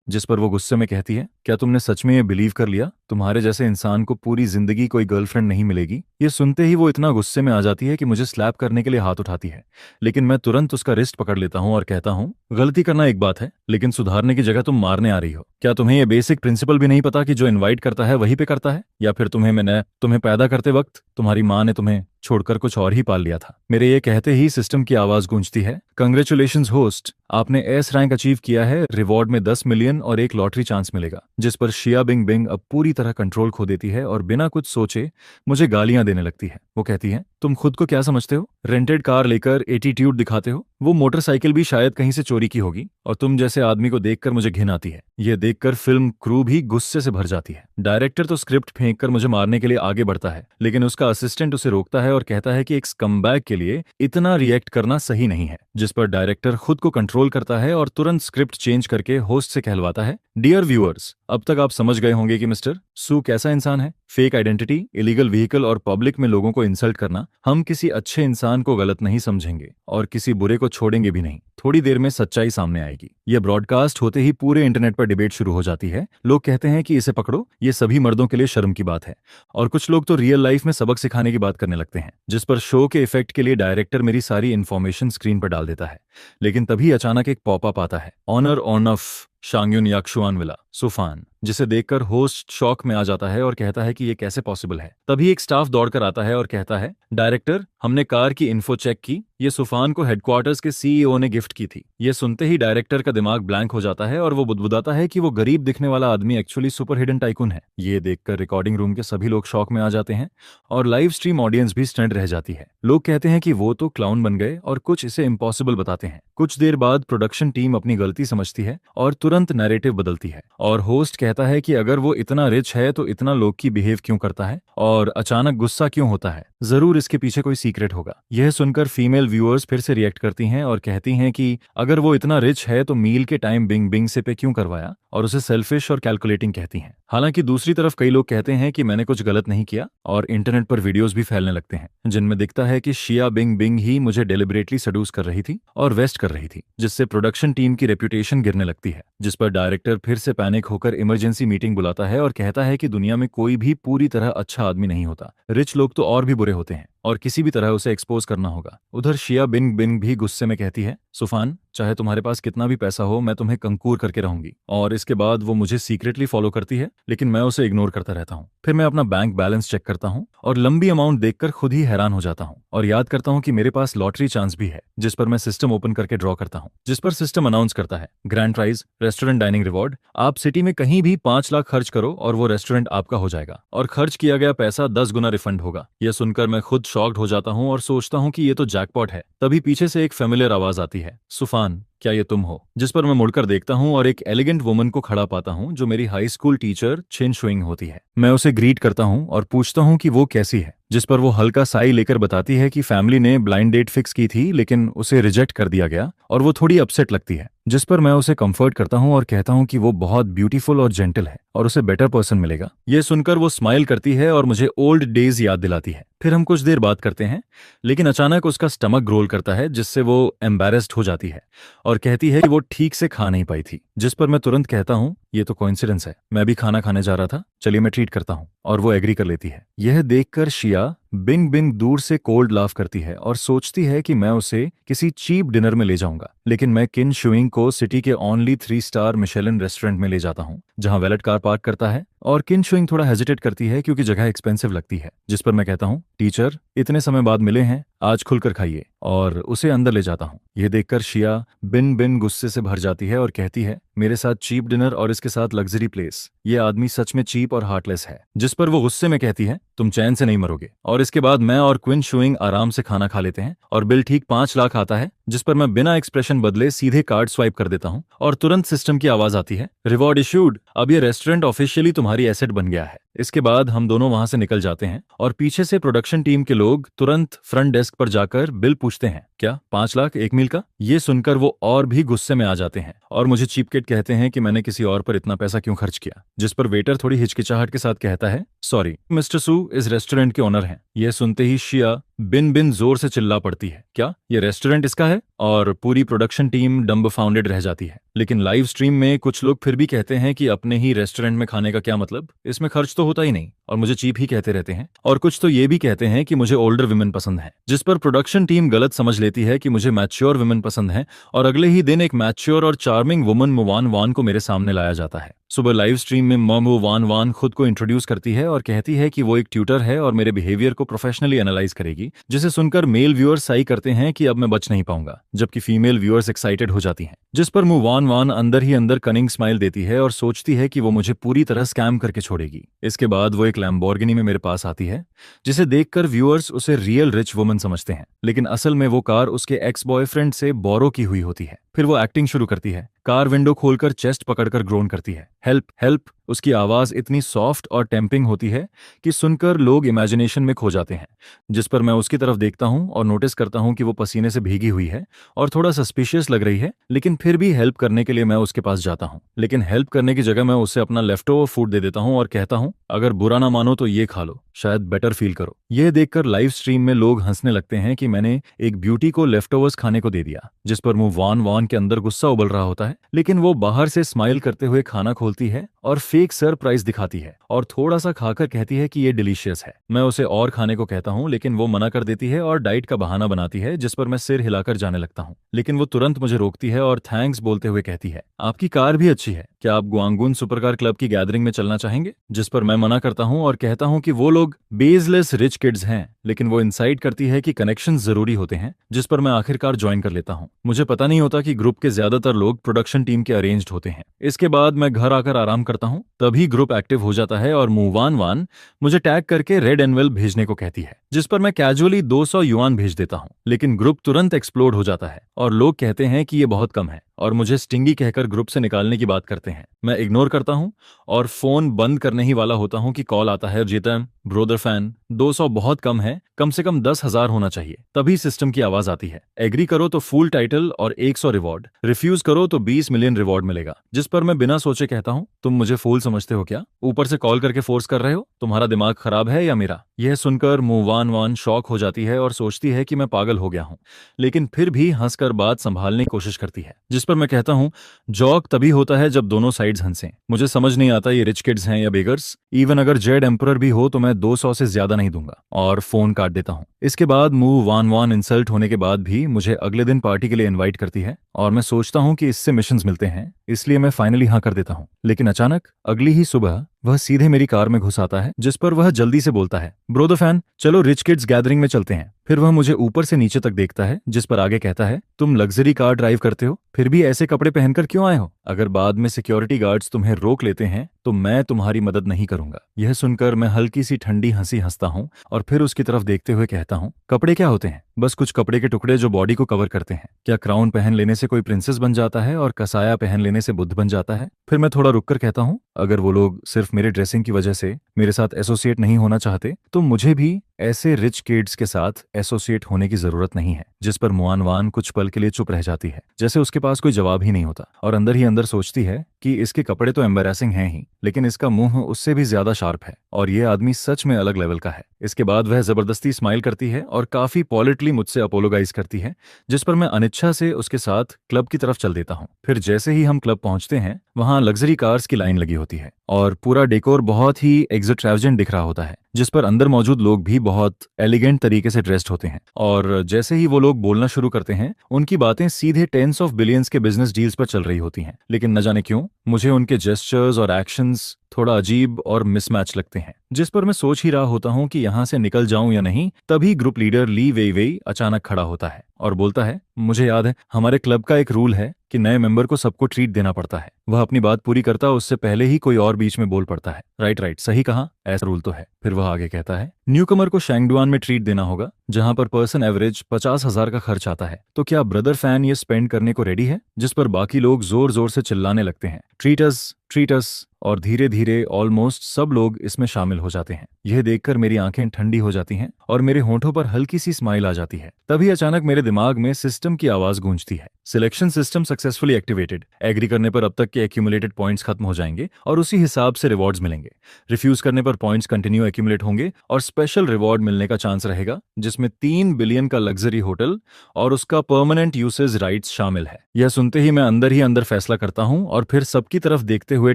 जिस पर वो गुस्से में कहती है, क्या तुमने सच में ये बिलीव कर लिया? तुम्हारे जैसे इंसान को पूरी जिंदगी कोई गर्लफ्रेंड नहीं मिलेगी? ये सुनते ही वो इतना गुस्से में आ जाती है कि मुझे स्लैप करने के लिए हाथ उठाती है, लेकिन मैं तुरंत उसका रिस्ट पकड़ लेता हूँ और कहता हूँ, गलती करना एक बात है, लेकिन सुधारने की जगह तुम मारने आ रही हो। क्या तुम्हें ये बेसिक प्रिंसिपल भी नहीं पता कि जो इन्वाइट करता है वही पे करता है? या फिर तुम्हें पैदा करते वक्त तुम्हारी माँ ने तुम्हें छोड़कर कुछ और ही पाल लिया था? मेरे ये कहते ही सिस्टम की आवाज गूंजती है, कंग्रेचुलेशंस होस्ट, आपने एस रैंक अचीव किया है, रिवॉर्ड में 10 मिलियन और एक लॉटरी चांस मिलेगा। जिस पर शिया बिंग बिंग अब पूरी तरह कंट्रोल खो देती है और बिना कुछ सोचे मुझे गालियां देने लगती है। वो कहती है, तुम खुद को क्या समझते हो? रेंटेड कार लेकर एटीट्यूड दिखाते हो, वो मोटरसाइकिल भी शायद कहीं से चोरी की होगी, और तुम जैसे आदमी को देखकर मुझे घिन आती है। ये देखकर फिल्म क्रू भी गुस्से से भर जाती है। डायरेक्टर तो स्क्रिप्ट फेंककर मुझे मारने के लिए आगे बढ़ता है, लेकिन उसका असिस्टेंट उसे रोकता है और कहता है कि एक स्कमबैग के लिए इतना रिएक्ट करना सही नहीं है। जिस पर डायरेक्टर खुद को कंट्रोल करता है और तुरंत स्क्रिप्ट चेंज करके होस्ट से कहलवाता है, डियर व्यूअर्स, अब तक आप समझ गए होंगे कि मिस्टर सू कैसा इंसान है। फेक आइडेंटिटी, इलीगल व्हीकल और पब्लिक में लोगों को इंसल्ट करना, हम किसी अच्छे इंसान को गलत नहीं समझेंगे और किसी बुरे को छोड़ेंगे भी नहीं। थोड़ी देर में सच्चाई सामने आएगी। यह ब्रॉडकास्ट होते ही पूरे इंटरनेट पर डिबेट शुरू हो जाती है। लोग कहते हैं कि इसे पकड़ो, ये सभी मर्दों के लिए शर्म की बात है, और कुछ लोग तो रियल लाइफ में सबक सिखाने की बात करने लगते हैं। जिस पर शो के इफेक्ट के लिए डायरेक्टर मेरी सारी इन्फॉर्मेशन स्क्रीन पर डाल देता है, लेकिन तभी अचानक एक पॉपअप आता है, ऑनर ऑफ शांग्युन याक्शुआनविला सुफान, जिसे देखकर होस्ट शॉक में आ जाता है और कहता है कि ये कैसे पॉसिबल है। तभी एक स्टाफ दौड़कर आता है और कहता है, डायरेक्टर, हमने कार की इन्फो चेक की, ये सुफान को हेडक्वार्टर्स के सीईओ ने गिफ्ट की थी। ये सुनते ही डायरेक्टर का दिमाग ब्लैंक हो जाता है और वो बुदबुदाता है कि वो गरीब दिखने वाला आदमी एक्चुअली सुपर हिडन टाइकून है। ये देखकर रिकॉर्डिंग रूम के सभी लोग शॉक में आ जाते हैं और लाइव स्ट्रीम ऑडियंस भी स्टन्ड रह जाती है। लोग कहते हैं कि वो तो क्लाउन बन गए, और कुछ इसे इम्पॉसिबल बताते हैं। कुछ देर बाद प्रोडक्शन टीम अपनी गलती समझती है और तुरंत नैरेटिव बदलती है, और होस्ट कहता है कि अगर वो इतना रिच है तो इतना लोग की बिहेव क्यों करता है और अचानक गुस्सा क्यों होता है? जरूर इसके पीछे कोई सीक्रेट होगा। यह सुनकर फीमेल व्यूअर्स फिर से रिएक्ट करती हैं और कहती हैं कि अगर वो इतना रिच है तो मील के टाइम बिंग बिंग से पे क्यों करवाया, और उसे सेल्फिश और कैलकुलेटिंग कहती हैं। हालांकि दूसरी तरफ कई लोग कहते हैं कि मैंने कुछ गलत नहीं किया, और इंटरनेट पर वीडियोस भी फैलने लगते हैं जिनमें दिखता है कि शिया बिंग बिंग ही मुझे डेलिबरेटली सडूस कर रही थी और वेस्ट कर रही थी, जिससे प्रोडक्शन टीम की रेप्यूटेशन गिरने लगती है। जिस पर डायरेक्टर फिर से पैनिक होकर इमरजेंसी मीटिंग बुलाता है और कहता है कि दुनिया में कोई भी पूरी तरह अच्छा आदमी नहीं होता, रिच लोग तो और भी बुरे होते हैं, और किसी भी तरह उसे एक्सपोज करना होगा। उधर शिया बिंग बिंग भी गुस्से में कहती है, सुफान, चाहे तुम्हारे पास कितना भी पैसा हो, मैं तुम्हें कंकूर करके रहूंगी। और इसके बाद वो मुझे सीक्रेटली फॉलो करती है, लेकिन मैं उसे इग्नोर करता रहता हूँ। फिर मैं अपना बैंक बैलेंस चेक करता हूँ और लंबी अमाउंट देखकर खुद ही हैरान हो जाता हूँ, और याद करता हूँ कि मेरे पास लॉटरी चांस भी है। जिस पर मैं सिस्टम ओपन करके ड्रॉ करता हूँ, जिस पर सिस्टम अनाउंस करता है, grand prize restaurant dining reward, आप सिटी में कहीं भी 5 लाख खर्च करो और वो रेस्टोरेंट आपका हो जाएगा, और खर्च किया गया पैसा 10 गुना रिफंड होगा। यह सुनकर मैं खुद शॉक्ड हो जाता हूँ और सोचता हूँ कि ये तो जैकपॉट है। तभी पीछे से एक फेमिलियर आवाज आती है, सुफान, क्या ये तुम हो? जिस पर मैं मुड़कर देखता हूँ और एक एलिगेंट वुमन को खड़ा पाता हूँ जो मेरी हाई स्कूल टीचर छिन शुइंग होती है। मैं उसे ग्रीट करता हूँ और पूछता हूँ कि वो कैसी है, जिस पर वो हल्का साई लेकर बताती है कि फैमिली ने ब्लाइंड डेट फिक्स की थी लेकिन उसे रिजेक्ट कर दिया गया और वो थोड़ी अपसेट लगती है। जिस पर मैं उसे कंफर्ट करता हूँ और कहता हूँ कि वो बहुत ब्यूटीफुल और जेंटल है और उसे बेटर पर्सन मिलेगा। ये सुनकर वो स्माइल करती है और मुझे ओल्ड डेज याद दिलाती है। फिर हम कुछ देर बात करते हैं, लेकिन अचानक उसका स्टमक ग्रोल करता है जिससे वो एम्बैरेस्ड हो जाती है और कहती है कि वो ठीक से खा नहीं पाई थी। जिस पर मैं तुरंत कहता हूँ ये तो कोइंसिडेंस है, मैं भी खाना खाने जा रहा था, चलिए मैं ट्रीट करता हूँ। और वो एग्री कर लेती है। यह देखकर शिया बिंग बिंग दूर से कोल्ड लाफ करती है और सोचती है कि मैं उसे किसी चीप डिनर में ले जाऊंगा। लेकिन मैं किन शुइंग को सिटी के ओनली 3 स्टार मिशेलिन रेस्टोरेंट में ले जाता हूँ जहां वैलेट कार पार्क करता है। और किन शुइंग थोड़ा हेजिटेट करती है क्योंकि जगह एक्सपेंसिव लगती है। जिस पर मैं कहता हूँ टीचर इतने समय बाद मिले हैं, आज खुलकर खाइए, और उसे अंदर ले जाता हूँ। यह देखकर शिया बिन बिन गुस्से से भर जाती है और कहती है मेरे साथ चीप डिनर और इसके साथ लग्जरी प्लेस, ये आदमी सच में चीप और हार्टलेस है। जिस पर वो गुस्से में कहती है तुम चैन से नहीं मरोगे। और इसके बाद मैं और क्विन शुइंग आराम से खाना खा लेते हैं और बिल ठीक 5 लाख आता है। जिस पर मैं बिना एक्सप्रेशन बदले सीधे कार्ड स्वाइप कर देता हूँ और तुरंत सिस्टम की आवाज आती है रिवॉर्ड इशूड, अब ये रेस्टोरेंट ऑफिशियली तुम्हारी एसेट बन गया है। इसके बाद हम दोनों वहां से निकल जाते हैं और पीछे से प्रोडक्शन टीम के लोग तुरंत फ्रंट डेस्क पर जाकर बिल पूछते हैं क्या 5 लाख एक मील का। ये सुनकर वो और भी गुस्से में आ जाते हैं और मुझे चीपकेट कहते हैं कि मैंने किसी और पर इतना पैसा क्यों खर्च किया। जिस पर वेटर थोड़ी हिचकिचाहट के साथ कहता है सॉरी, मिस्टर सू इस रेस्टोरेंट के ओनर हैं। यह सुनते ही शिया बिन बिन जोर से चिल्ला पड़ती है क्या ये रेस्टोरेंट इसका है। और पूरी प्रोडक्शन टीम डम्बफाउंडेड रह जाती है। लेकिन लाइव स्ट्रीम में कुछ लोग फिर भी कहते हैं कि अपने ही रेस्टोरेंट में खाने का क्या मतलब, इसमें खर्च तो होता ही नहीं, और मुझे चीप ही कहते रहते हैं। और कुछ तो ये भी कहते हैं कि मुझे ओल्डर विमेन पसंद है। जिस पर प्रोडक्शन टीम गलत समझ लेती है कि मुझे मैच्योर विमेन पसंद है और अगले ही दिन एक मैच्योर और चार्मिंग वुमन मुवान वान को मेरे सामने लाया जाता है। सुबह लाइव स्ट्रीम में ममू वान वान खुद को इंट्रोड्यूस करती है और कहती है कि वो एक ट्यूटर है और मेरे बिहेवियर को प्रोफेशनली एनालाइज करेगी। जिसे सुनकर मेल व्यूअर्स सही करते हैं कि अब मैं बच नहीं पाऊंगा, जबकि फीमेल व्यूअर्स एक्साइटेड हो जाती हैं। जिस पर मू वान वान अंदर ही अंदर कनिंग स्माइल देती है और सोचती है कि वो मुझे पूरी तरह स्कैम करके छोड़ेगी। इसके बाद वो एक लैम्बोर्गिनी में मेरे पास आती है, जिसे देखकर व्यूअर्स उसे रियल रिच वुमन समझते हैं, लेकिन असल में वो कार उसके एक्स बॉयफ्रेंड से बोरो की हुई होती है। फिर वो एक्टिंग शुरू करती है, कार विंडो खोलकर चेस्ट पकड़कर ग्रोन करती है हेल्प हेल्प। उसकी आवाज इतनी सॉफ्ट और टेम्पिंग होती है कि सुनकर लोग इमेजिनेशन में खो जाते हैं। जिस पर मैं उसकी तरफ देखता हूं और नोटिस करता हूं कि वो पसीने से भीगी हुई है और थोड़ा सस्पिशियस लग रही है, लेकिन फिर भी हेल्प करने के लिए मैं उसके पास जाता हूं। लेकिन हेल्प करने की जगह मैं उसे अपना लेफ्ट ओवर फूड दे देता हूं और कहता हूं अगर बुरा ना मानो तो ये खा लो, शायद बेटर फील करो। यह देखकर लाइव स्ट्रीम में लोग हंसने लगते हैं कि मैंने एक ब्यूटी को लेफ्ट ओवर्स खाने को दे दिया। जिस पर मुंह वान वान के अंदर गुस्सा उबल रहा होता है, लेकिन वो बाहर से स्माइल करते हुए खाना खोलती है और फेक सरप्राइज दिखाती है और थोड़ा सा खाकर कहती है कि ये डिलीशियस है। मैं उसे और खाने को कहता हूँ, लेकिन वो मना कर देती है और डाइट का बहाना बनाती है। जिस पर मैं सिर हिलाकर जाने लगता हूँ, लेकिन वो तुरंत मुझे रोकती है और थैंक्स बोलते हुए कहती है आपकी कार भी अच्छी है, क्या आप गुआंगुन सुपरकार क्लब की गैदरिंग में चलना चाहेंगे। जिस पर मैं मना करता हूँ और कहता हूँ कि वो लोग बेसलेस रिच किड्स हैं, लेकिन वो इंसाइट करती है कि कनेक्शन जरूरी होते हैं। जिस पर मैं आखिरकार ज्वाइन कर लेता हूँ। मुझे पता नहीं होता कि ग्रुप के ज्यादातर लोग प्रोडक्शन टीम के अरेंज्ड होते हैं। इसके बाद मैं घर आकर आराम करता हूँ, तभी ग्रुप एक्टिव हो जाता है और मुवान वान मुझे टैग करके रेड एनवेलप भेजने को कहती है। जिस पर मैं कैजुअली 200 युआन भेज देता हूँ, लेकिन ग्रुप तुरंत एक्सप्लोड हो जाता है और लोग कहते हैं कि ये बहुत कम है और मुझे स्टिंगी कहकर ग्रुप से निकालने की बात करते हैं। मैं इग्नोर करता हूं और फोन बंद करने ही वाला होता हूं कि कॉल आता है जीतन ब्रोदर फैन 200 बहुत कम है, कम से कम 10,000 होना चाहिए। तभी सिस्टम की आवाज आती है एग्री करो तो फुल टाइटल और 100 रिवॉर्ड, रिफ्यूज करो तो 20 मिलियन रिवॉर्ड मिलेगा। जिस पर मैं बिना सोचे कहता हूं तुम मुझे फूल समझते हो क्या, ऊपर से कॉल करके फोर्स कर रहे हो, तुम्हारा दिमाग खराब है या मेरा। यह सुनकर मुवान वान शॉक हो जाती है और सोचती है कि मैं पागल हो गया हूं, लेकिन फिर भी हंसकर बात संभालने की कोशिश करती है। जिस पर मैं कहता हूं जॉक तभी होता है जब दोनों साइड्स हंसें। मुझे समझ नहीं आता ये रिच किड्स हैं या बेगर्स, इवन अगर जेड एम्परर भी हो तो मैं 200 से ज्यादा नहीं दूंगा, और फोन काट देता हूं। इसके बाद मुंह वान वान इंसल्ट होने के बाद भी मुझे अगले दिन पार्टी के लिए इनवाइट करती है और मैं सोचता हूं कि इससे मिशंस मिलते हैं, इसलिए मैं फाइनली हाँ कर देता हूं। लेकिन अचानक अगली ही सुबह वह सीधे मेरी कार में घुस आता है। जिस पर वह जल्दी से बोलता है ब्रोदर फैन चलो रिच किड्स गैदरिंग में चलते हैं। फिर वह मुझे ऊपर से नीचे तक देखता है, जिस पर आगे कहता है तुम लग्जरी कार ड्राइव करते हो, फिर भी ऐसे कपड़े पहनकर क्यों आए हो। अगर बाद में सिक्योरिटी गार्ड्स तुम्हें रोक लेते हैं तो मैं तुम्हारी मदद नहीं करूंगा। यह सुनकर मैं हल्की सी ठंडी हंसी हंसता हूं और फिर उसकी तरफ देखते हुए कहता हूं कपड़े क्या होते हैं, बस कुछ कपड़े के टुकड़े जो बॉडी को कवर करते हैं। क्या क्राउन पहन लेने से कोई प्रिंसेस बन जाता है और कसाया पहन लेने से बुद्ध बन जाता है। फिर मैं थोड़ा रुककर कहता हूं अगर वो लोग सिर्फ मेरे ड्रेसिंग की वजह से मेरे साथ एसोसिएट नहीं होना चाहते तो मुझे भी ऐसे रिच किड्स के साथ एसोसिएट होने की जरूरत नहीं है। जिस पर मुआन वान कुछ पल के लिए चुप रह जाती है, जैसे उसके पास कोई जवाब ही नहीं होता, और अंदर ही अंदर सोचती है कि इसके कपड़े तो एम्बैरेसिंग हैं ही, लेकिन इसका मुंह उससे भी ज्यादा शार्प है और ये आदमी सच में अलग लेवल का है। इसके बाद वह जबरदस्ती स्माइल करती है और काफी पॉलिटली मुझसे अपोलोगाइज करती है, जिस पर मैं अनिच्छा से उसके साथ क्लब की तरफ चल देता हूँ। फिर जैसे ही हम क्लब पहुंचते हैं, वहां लग्जरी कार्स की लाइन लगी होती है और पूरा डेकोर बहुत ही एक्सट्रावेगेंट दिख रहा होता है, जिस पर अंदर मौजूद लोग भी बहुत एलिगेंट तरीके से ड्रेस्ड होते हैं। और जैसे ही वो लोग बोलना शुरू करते हैं, उनकी बातें सीधे टेंस ऑफ बिलियंस के बिजनेस डील्स पर चल रही होती हैं। लेकिन न जाने क्यों मुझे उनके जेस्चर्स और एक्शंस थोड़ा अजीब और मिसमैच लगते हैं, जिस पर मैं सोच ही रहा होता हूं कि यहां से निकल जाऊं या नहीं। तभी ग्रुप लीडर ली वेई वेई अचानक खड़ा होता है और बोलता है, मुझे याद है हमारे क्लब का एक रूल है कि नए मेंबर को सबको ट्रीट देना पड़ता है। वह अपनी बात पूरी करता उससे पहले ही कोई और बीच में बोल पड़ता है, राइट राइट, सही कहा, ऐसा रूल तो है। फिर वह आगे कहता है, न्यूकमर को शैंगडुआन में ट्रीट देना होगा, जहां पर पर्सन एवरेज 50,000 का खर्च आता है। तो क्या ब्रदर फैन ये स्पेंड करने को रेडी है? जिस पर बाकी लोग जोर जोर से चिल्लाने लगते हैं, ट्रीट अस, और धीरे धीरे ऑलमोस्ट सब लोग इसमें शामिल हो जाते हैं। यह देखकर मेरी आंखें ठंडी हो जाती हैं और मेरे होंठों पर हल्की सी स्माइल आ जाती है। तभी अचानक मेरे दिमाग में सिस्टम की आवाज गूंजती है, selection system successfully activated. Agree करने पर अब तक के एक्यूमुलेटेड पॉइंट्स खत्म हो जाएंगे और उसी हिसाब से रिवॉर्ड्स मिलेंगे। रिफ्यूज करने पर पॉइंट्स कंटिन्यू एक्यूमुलेट होंगे और स्पेशल रिवॉर्ड मिलने का चांस रहेगा, जिसमें 3 बिलियन का लग्जरी होटल और उसका परमानेंट यूसेज राइट्स शामिल है। यह सुनते ही मैं अंदर ही अंदर फैसला करता हूं और फिर सबकी तरफ देखते हुए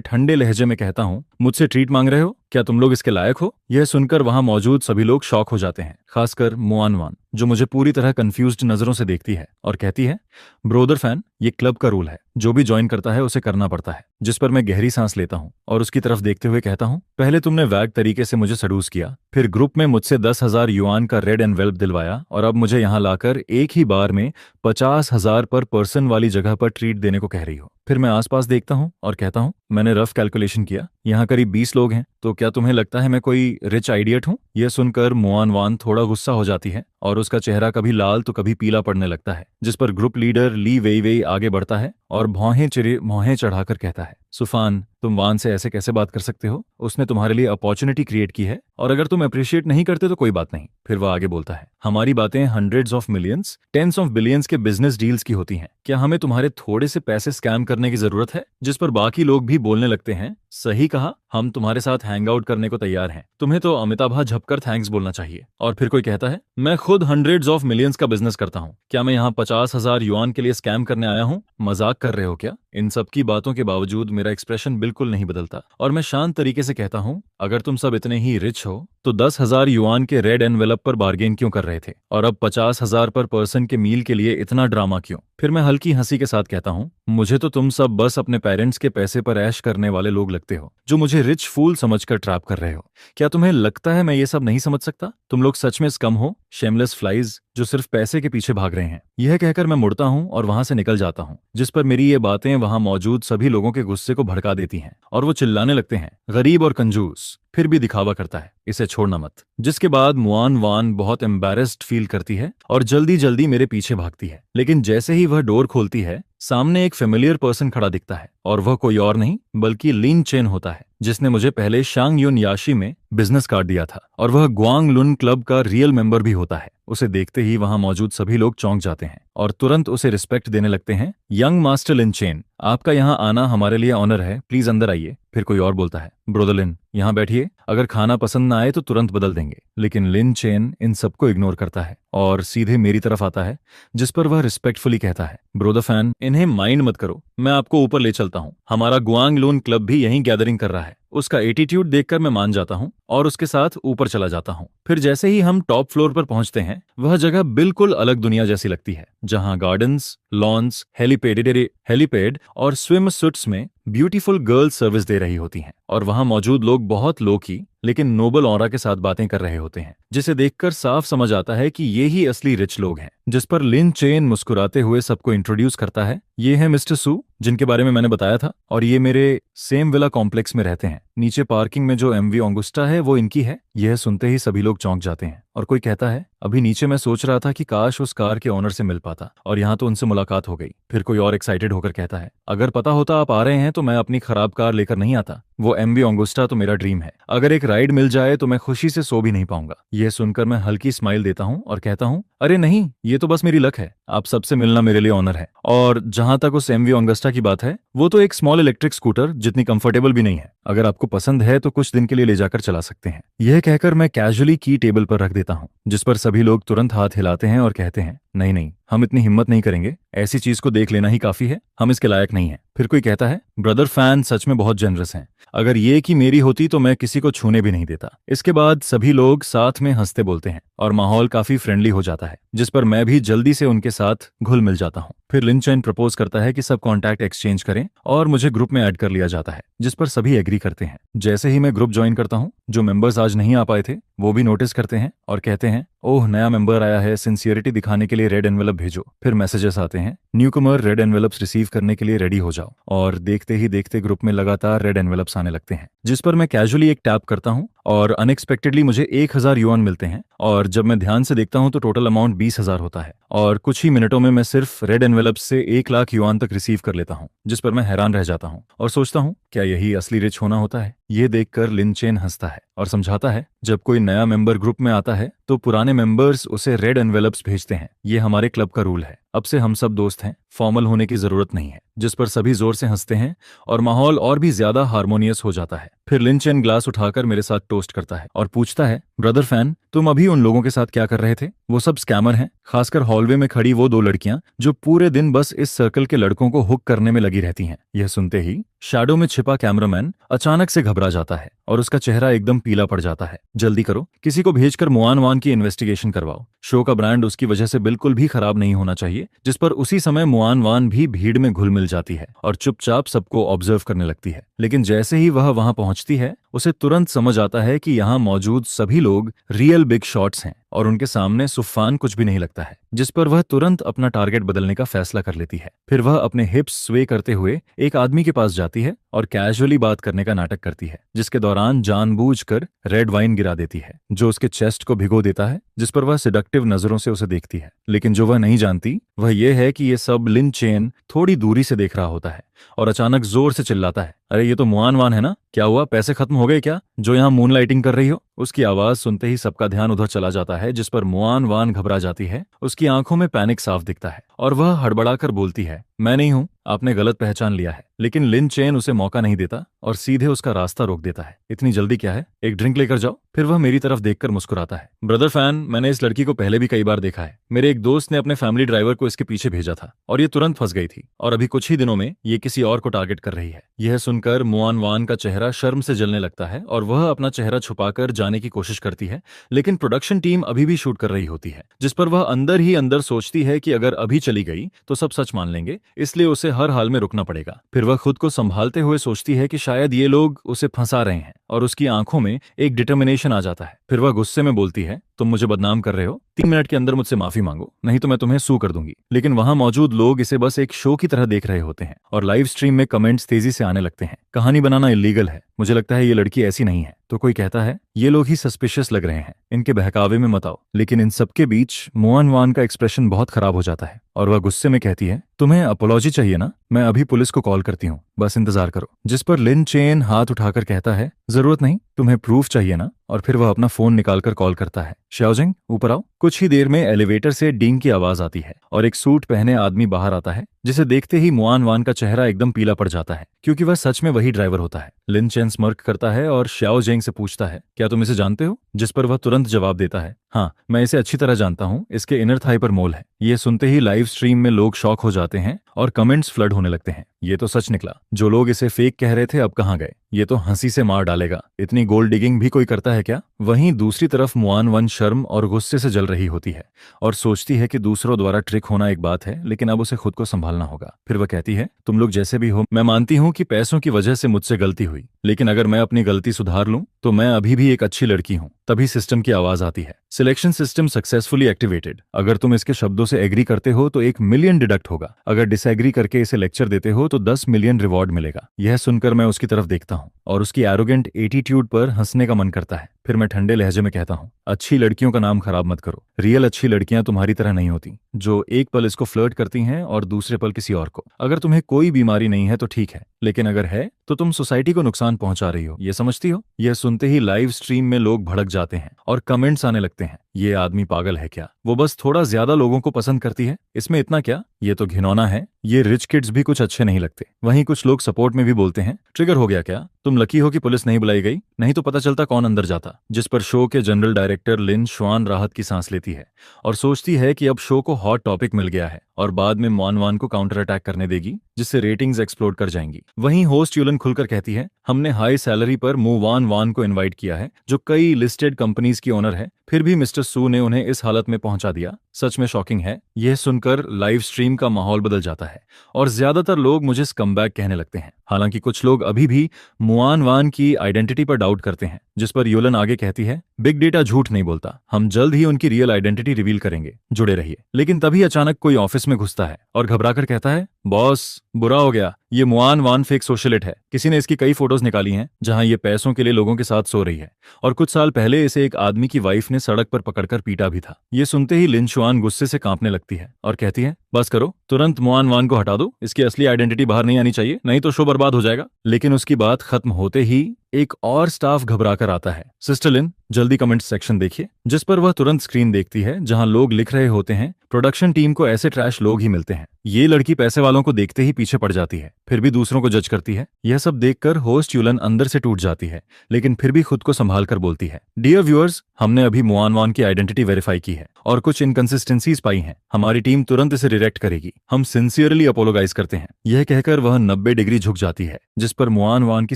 ठंडे लहजे में कहता हूं, मुझसे ट्रीट मांग रहे हो? क्या तुम लोग इसके लायक हो? यह सुनकर वहां मौजूद सभी लोग शॉक हो जाते हैं, खासकर मुआन वान, जो मुझे पूरी तरह कंफ्यूज्ड नजरों से देखती है और कहती है, ब्रोदर फैन, ये क्लब का रूल है, जो भी ज्वाइन करता है उसे करना पड़ता है। जिस पर मैं गहरी सांस लेता हूं और उसकी तरफ देखते हुए कहता हूं, पहले तुमने वैग तरीके से मुझे सडूस किया, फिर ग्रुप में मुझसे 10,000 युआन का रेड एनवेल्प दिलवाया और अब मुझे यहाँ लाकर एक ही बार में 50,000 पर पर्सन वाली जगह पर ट्रीट देने को कह रही हो। फिर मैं आसपास देखता हूं और कहता हूं, मैंने रफ कैलकुलेशन किया, यहाँ करीब 20 लोग हैं, तो क्या तुम्हें लगता है मैं कोई रिच आइडियट हूं? यह सुनकर मुआन वान थोड़ा गुस्सा हो जाती है और उसका चेहरा कभी लाल तो कभी पीला पड़ने लगता है, जिस पर ग्रुप लीडर ली वेई वेई आगे बढ़ता है और भौहें चढ़ाकर कहता है, सुफान, तुम वान से ऐसे कैसे बात कर सकते हो? उसने तुम्हारे लिए अपॉर्चुनिटी क्रिएट की है और अगर तुम अप्रिशिएट नहीं करते तो कोई बात नहीं। फिर वह आगे बोलता है, हमारी बातें hundreds of millions, tens of billions के बिजनेस डील्स की होती हैं। क्या हमें तुम्हारे थोड़े से पैसे स्कैम करने की जरूरत है? जिस पर बाकी लोग भी बोलने लगते हैं, सही कहा, हम तुम्हारे साथ हैंग आउट करने को तैयार हैं। तुम्हें तो अमिताभा झपकर थैंक्स बोलना चाहिए। और फिर कोई कहता है, मैं खुद हंड्रेड्स ऑफ मिलियंस का बिजनेस करता हूँ, क्या मैं यहाँ 50,000 युआन के लिए स्कैम करने आया हूँ? मजाक कर रहे हो क्या? इन सब की बातों के बावजूद मेरा एक्सप्रेशन बिल्कुल नहीं बदलता और मैं शांत तरीके से कहता हूँ, अगर तुम सब इतने ही रिच हो तो 10,000 युआन के रेड एनवेलप पर बार्गेन क्यों कर रहे थे और अब 50,000 पर पर्सन के मील के लिए इतना ड्रामा क्यों? फिर मैं हल्की हंसी के साथ कहता हूँ, मुझे तो तुम सब बस अपने पेरेंट्स के पैसे पर ऐश करने वाले लोग लगते हो, जो मुझे रिच फूल समझकर ट्रैप कर रहे हो। क्या तुम्हें लगता है मैं ये सब नहीं समझ सकता? तुम लोग सच में स्कम हो, शेमलेस फ्लाइज जो सिर्फ पैसे के पीछे भाग रहे हैं। यह कहकर मैं मुड़ता हूँ और वहां से निकल जाता हूँ, जिस पर मेरी ये बातें वहां मौजूद सभी लोगों के गुस्से को भड़का देती हैं और वो चिल्लाने लगते हैं, गरीब और कंजूस, फिर भी दिखावा करता है, इसे छोड़ना मत। जिसके बाद मुआन वान बहुत एम्बैरेस्ड फील करती है और जल्दी जल्दी मेरे पीछे भागती है। लेकिन जैसे ही वह डोर खोलती है, सामने एक फेमिलियर पर्सन खड़ा दिखता है और वह कोई और नहीं बल्कि लिन चेन होता है, जिसने मुझे पहले शांग युन याशी में बिजनेस कार्ड दिया था और वह ग्वांग लुन क्लब का रियल मेंबर भी होता है। उसे देखते ही वहां मौजूद सभी लोग चौंक जाते हैं और तुरंत उसे रिस्पेक्ट देने लगते हैं। यंग मास्टर लिन चेन, आपका यहाँ आना हमारे लिए ऑनर है, प्लीज अंदर आइए। फिर कोई और बोलता है, ब्रोदर लिन, यहाँ बैठिए, अगर खाना पसंद ना आए तो तुरंत बदल देंगे। लेकिन लिन चेन इन सबको इग्नोर करता है और सीधे मेरी तरफ आता है, जिस पर वह रिस्पेक्टफुली कहता है, ब्रोदर फैन, इन्हें माइंड मत करो, मैं आपको ऊपर ले चलता हूँ, हमारा गुआंग लून क्लब भी यहीं गैदरिंग कर रहा है। उसका एटीट्यूड देखकर मैं मान जाता हूँ और उसके साथ ऊपर चला जाता हूँ। फिर जैसे ही हम टॉप फ्लोर पर पहुंचते हैं, वह जगह बिल्कुल अलग दुनिया जैसी लगती है, जहां गार्डन्स, लॉन्स, हेलीपैड और स्विम सूट्स में ब्यूटीफुल गर्ल सर्विस दे रही होती हैं और वहां मौजूद लोग बहुत लो की लेकिन नोबल ऑरा के साथ बातें कर रहे होते हैं, जिसे देखकर साफ समझ आता है कि ये ही असली रिच लोग हैं। जिस पर लिन चेन मुस्कुराते हुए सबको इंट्रोड्यूस करता है, ये है मिस्टर सू, जिनके बारे में मैंने बताया था और ये मेरे सेम विला कॉम्प्लेक्स में रहते हैं। नीचे पार्किंग में जो एमवी ऑगुस्टा है वो इनकी है। यह सुनते ही सभी लोग चौंक जाते हैं और कोई कहता है, अभी नीचे मैं सोच रहा था कि काश उस कार के ओनर से मिल पाता, और यहाँ तो उनसे मुलाकात हो गई। फिर कोई और एक्साइटेड होकर कहता है, अगर पता होता आप आ रहे हैं तो मैं अपनी खराब कार लेकर नहीं आता। वो एमवी ऑगुस्टा तो मेरा ड्रीम है, अगर एक राइड मिल जाए तो मैं खुशी से सो भी नहीं पाऊंगा। यह सुनकर मैं हल्की स्माइल देता हूँ और कहता हूँ, अरे नहीं, ये तो बस मेरी लक है, आप सबसे मिलना मेरे लिए ऑनर है। और जहां तक उस एमवी ऑगस्टा की बात है, वो तो एक स्मॉल इलेक्ट्रिक स्कूटर जितनी कंफर्टेबल भी नहीं है। अगर आपको पसंद है तो कुछ दिन के लिए ले जाकर चला सकते हैं। यह कहकर मैं कैजुअली की टेबल पर रख देता हूँ, जिस पर सभी लोग तुरंत हाथ हिलाते हैं और कहते हैं, नहीं नहीं, हम इतनी हिम्मत नहीं करेंगे, ऐसी चीज को देख लेना ही काफी है, हम इसके लायक नहीं हैं। फिर कोई कहता है, ब्रदर फैन सच में बहुत जनरस हैं, अगर ये की मेरी होती तो मैं किसी को छूने भी नहीं देता। इसके बाद सभी लोग साथ में हंसते बोलते हैं और माहौल काफी फ्रेंडली हो जाता है, जिस पर मैं भी जल्दी से उनके साथ घुल मिल जाता हूँ। फिर लिन चेन प्रपोज करता है कि सब कॉन्टैक्ट एक्सचेंज करें और मुझे ग्रुप में ऐड कर लिया जाता है, जिस पर सभी एग्री करते हैं। जैसे ही मैं ग्रुप ज्वाइन करता हूँ, जो मेंबर्स आज नहीं आ पाए थे वो भी नोटिस करते हैं और कहते हैं, ओह नया मेंबर आया है, सिंसियरिटी दिखाने के लिए रेड एनवेलप भेजो। फिर मैसेजेस आते हैं, न्यूकमर रेड एनवेलप्स रिसीव करने के लिए रेडी हो जाओ। और देखते ही देखते ग्रुप में लगातार रेड एनवेलप्स आने लगते हैं, जिस पर मैं कैजुअली एक टैप करता हूँ और अनएक्सपेक्टेडली मुझे 1000 युआन मिलते हैं। और जब मैं ध्यान से देखता हूँ तो टोटल अमाउंट 20,000 होता है और कुछ ही मिनटों में मैं सिर्फ रेड एनवेलप्स से 1 लाख युआन तक रिसीव कर लेता हूँ, जिस पर मैं हैरान रह जाता हूँ और सोचता हूँ, क्या यही असली रिच होना होता है। ये देखकर लिन चेन हंसता है और समझाता है, जब कोई नया मेंबर ग्रुप में आता है तो पुराने मेंबर्स उसे रेड एनवेलप्स भेजते हैं, ये हमारे क्लब का रूल है, अब से हम सब दोस्त हैं, फॉर्मल होने की जरूरत नहीं है। जिस पर सभी जोर से हंसते हैं और माहौल और भी ज्यादा हार्मोनियस हो जाता है। फिर लिन चेन ग्लास उठाकर मेरे साथ टोस्ट करता है और पूछता है, ब्रदर फैन तुम अभी उन लोगों के साथ क्या कर रहे थे? वो सब स्कैमर हैं, खासकर हॉलवे में खड़ी वो 2 लड़कियां जो पूरे दिन बस इस सर्कल के लड़कों को हुक करने में लगी रहती हैं। यह सुनते ही शैडो में छिपा कैमरामैन अचानक से घबरा जाता है और उसका चेहरा एकदम पीला पड़ जाता है। जल्दी करो, किसी को भेजकर मुआन वान की इन्वेस्टिगेशन करवाओ, शो का ब्रांड उसकी वजह से बिल्कुल भी खराब नहीं होना चाहिए। जिस पर उसी समय मुआन वान भी भीड़ में घुल मिल जाती है और चुपचाप सबको ऑब्जर्व करने लगती है। लेकिन जैसे ही वह वहां पहुंचती है, उसे तुरंत समझ आता है कि यहाँ मौजूद सभी लोग रियल बिग शॉट्स हैं और उनके सामने सुफान कुछ भी नहीं लगता है, जिस पर वह तुरंत अपना टारगेट बदलने का फैसला कर लेती है। फिर वह अपने हिप्स स्वे करते हुए एक आदमी के पास जाती है और कैजुअली बात करने का नाटक करती है, जिसके दौरान जानबूझकर रेड वाइन गिरा देती है, जो उसके चेस्ट को भिगो देता है, जिस पर वह सिडक्टिव नजरों से उसे देखती है। लेकिन जो वह नहीं जानती वह यह है कि यह सब लिन चेन थोड़ी दूरी से देख रहा होता है और अचानक जोर से चिल्लाता है, अरे ये तो मुआन वान है ना, क्या हुआ, पैसे खत्म हो गए क्या, जो यहाँ मून लाइटिंग कर रही हो? उसकी आवाज सुनते ही सबका ध्यान उधर चला जाता है, जिस पर मुआन वान घबरा जाती है। उसकी आंखों में पैनिक साफ दिखता है और वह हड़बड़ाकर बोलती है, मैं नहीं हूं, आपने गलत पहचान लिया है। लेकिन लिन चेन उसे मौका नहीं देता और सीधे उसका रास्ता रोक देता है। इतनी जल्दी क्या है, एक ड्रिंक लेकर जाओ। फिर वह मेरी तरफ देखकर मुस्कुराता है, ब्रदर फैन मैंने इस लड़की को पहले भी कई बार देखा है, मेरे एक दोस्त ने अपने फैमिली ड्राइवर को इसके पीछे भेजा था और ये तुरंत फंस गई थी और अभी कुछ ही दिनों में ये किसी और को टारगेट कर रही है। यह सुनकर मुआन वान का चेहरा शर्म से जलने लगता है और वह अपना चेहरा छुपाकर जाने की कोशिश करती है, लेकिन प्रोडक्शन टीम अभी भी शूट कर रही होती है, जिस पर वह अंदर ही अंदर सोचती है कि अगर अभी चली गई तो सब सच मान लेंगे, इसलिए उसे हर हाल में रुकना पड़ेगा। फिर वह खुद को संभालते हुए सोचती है कि शायद ये लोग उसे फंसा रहे हैं और उसकी आंखों में एक डिटर्मिनेशन आ जाता है। फिर वह गुस्से में बोलती है, तुम मुझे बदनाम कर रहे हो, 3 मिनट के अंदर मुझसे माफी मांगो, नहीं तो मैं तुम्हें सू कर दूंगी। लेकिन वहां मौजूद लोग इसे बस एक शो की तरह देख रहे होते हैं और लाइव स्ट्रीम में कमेंट्स तेजी से आने लगते हैं, कहानी बनाना इलीगल है, मुझे लगता है ये लड़की ऐसी नहीं है। तो कोई कहता है, ये लोग ही सस्पिशियस लग रहे हैं, इनके बहकावे में मत आओ। लेकिन इन सबके बीच मुआन वान का एक्सप्रेशन बहुत खराब हो जाता है और वह गुस्से में कहती है, तुम्हें अपोलॉजी चाहिए ना, मैं अभी पुलिस को कॉल करती हूँ, बस इंतजार करो। जिस पर लिन चेन हाथ उठाकर कहता है, जरूरत नहीं, तुम्हें प्रूफ चाहिए ना, और फिर वह अपना फोन निकालकर कॉल करता है, शाओजिंग ऊपर आओ। कुछ ही देर में एलिवेटर से डींग की आवाज आती है और एक सूट पहने आदमी बाहर आता है, जिसे देखते ही मुआन वान का चेहरा एकदम पीला पड़ जाता है, क्योंकि वह सच में वही ड्राइवर होता है। लिन चेन स्मर्क करता है और शाओ जेंग से पूछता है, क्या तुम इसे जानते हो? जिस पर वह तुरंत जवाब देता है, हाँ मैं इसे अच्छी तरह जानता हूँ, इसके इनर थाई पर मोल है। ये सुनते ही लाइव स्ट्रीम में लोग शॉक हो जाते हैं और कमेंट्स फ्लड होने लगते हैं, ये तो सच निकला, जो लोग इसे फेक कह रहे थे अब कहाँ गए, ये तो हंसी से मार डालेगा, इतनी गोल्ड डिगिंग भी कोई करता है क्या? वहीं दूसरी तरफ मुआन वन शर्म और गुस्से से जल रही होती है और सोचती है कि दूसरों द्वारा ट्रिक होना एक बात है, लेकिन अब उसे खुद को संभालना होगा। फिर वह कहती है, तुम लोग जैसे भी हो, मैं मानती हूँ कि पैसों की वजह से मुझसे गलती हुई, लेकिन अगर मैं अपनी गलती सुधार लूं तो मैं अभी भी एक अच्छी लड़की हूँ। तभी सिस्टम की आवाज आती है, सिलेक्शन सिस्टम सक्सेसफुली एक्टिवेटेड। अगर तुम इसके शब्दों से एग्री करते हो तो 1 मिलियन डिडक्ट होगा, अगर डिसएग्री करके इसे लेक्चर देते हो तो 10 मिलियन रिवॉर्ड मिलेगा। यह सुनकर मैं उसकी तरफ देखता हूँ और उसकी एरोगेंट एटीट्यूड पर हंसने का मन करता है। फिर मैं ठंडे लहजे में कहता हूँ, अच्छी लड़कियों का नाम खराब मत करो। रियल अच्छी लड़कियां तुम्हारी तरह नहीं होती, जो एक पल इसको फ्लर्ट करती हैं और दूसरे पल किसी और को। अगर तुम्हें कोई बीमारी नहीं है तो ठीक है, लेकिन अगर है तो तुम सोसाइटी को नुकसान पहुंचा रही हो, ये समझती हो? यह सुनते ही लाइव स्ट्रीम में लोग भड़क जाते हैं और कमेंट्स आने लगते हैं, ये आदमी पागल है क्या? वो बस थोड़ा ज्यादा लोगों को पसंद करती है, इसमें इतना क्या? ये तो घिनौना है, ये रिच किड्स भी कुछ अच्छे नहीं लगते। वहीं कुछ लोग सपोर्ट में भी बोलते हैं, ट्रिगर हो गया क्या? तुम लकी हो कि पुलिस नहीं बुलाई गई, नहीं तो पता चलता कौन अंदर जाता। जिस पर शो के जनरल डायरेक्टर लिन श्वान राहत की सांस लेती है और सोचती है कि अब शो को हॉट टॉपिक मिल गया है और बाद में मुआन को काउंटर अटैक करने देगी, जिससे रेटिंग्स एक्सप्लोड कर जाएंगी। वहीं होस्ट यूलन खुलकर कहती है, हमने हाई सैलरी पर मुवान वान को इनवाइट किया है, जो कई लिस्टेड कंपनीज की ओनर है, फिर भी मिस्टर सू ने उन्हें इस हालत में पहुंचा दिया। सच में शॉकिंग है। यह सुनकर लाइव स्ट्रीम का माहौल बदल जाता है और ज्यादातर लोग मुझे स्कमबैग कहने लगते हैं। हालांकि कुछ लोग अभी भी मुआन वान की आइडेंटिटी पर डाउट करते हैं, जिस पर यूलन आगे कहती है, बिग डेटा झूठ नहीं बोलता, हम जल्द ही उनकी रियल आइडेंटिटी रिवील करेंगे, जुड़े रहिए। लेकिन तभी अचानक कोई ऑफिस में घुसता है और घबराकर कहता है, बॉस बुरा हो गया, ये मुआन वान फेक सोशलिट है। किसी ने इसकी कई फोटोज निकाली हैं जहां ये पैसों के लिए लोगों के साथ सो रही है और कुछ साल पहले इसे एक आदमी की वाइफ ने सड़क पर पकड़कर पीटा भी था। ये सुनते ही लिन शुआन गुस्से से कांपने लगती है और कहती है, बस करो, तुरंत मुआन वान को हटा दो, इसकी असली आइडेंटिटी बाहर नहीं आनी चाहिए, नहीं तो शो बर्बाद हो जाएगा। लेकिन उसकी बात खत्म होते ही एक और स्टाफ घबराकर आता है, सिस्टर लिन जल्दी कमेंट सेक्शन देखिए, जिस पर वह तुरंत स्क्रीन देखती है जहां लोग लिख रहे होते हैं, प्रोडक्शन टीम को ऐसे ट्रैश लोग ही मिलते हैं। ये लड़की पैसे वालों को देखते ही पीछे पड़ जाती है, फिर भी दूसरों को जज करती है। यह सब देखकर होस्ट यूलन अंदर से टूट जाती है, लेकिन फिर भी खुद को संभाल कर बोलती है, डियर व्यूअर्स, हमने अभी मुआन वान की आइडेंटिटी वेरीफाई की है और कुछ इनकंसिस्टेंसीज पाई हैं। हमारी टीम तुरंत इसे रिरेक्ट करेगी, हम सिंसियरली अपोलोगाइज करते हैं। यह कहकर वह 90 डिग्री झुक जाती है, जिस पर मुआन वान की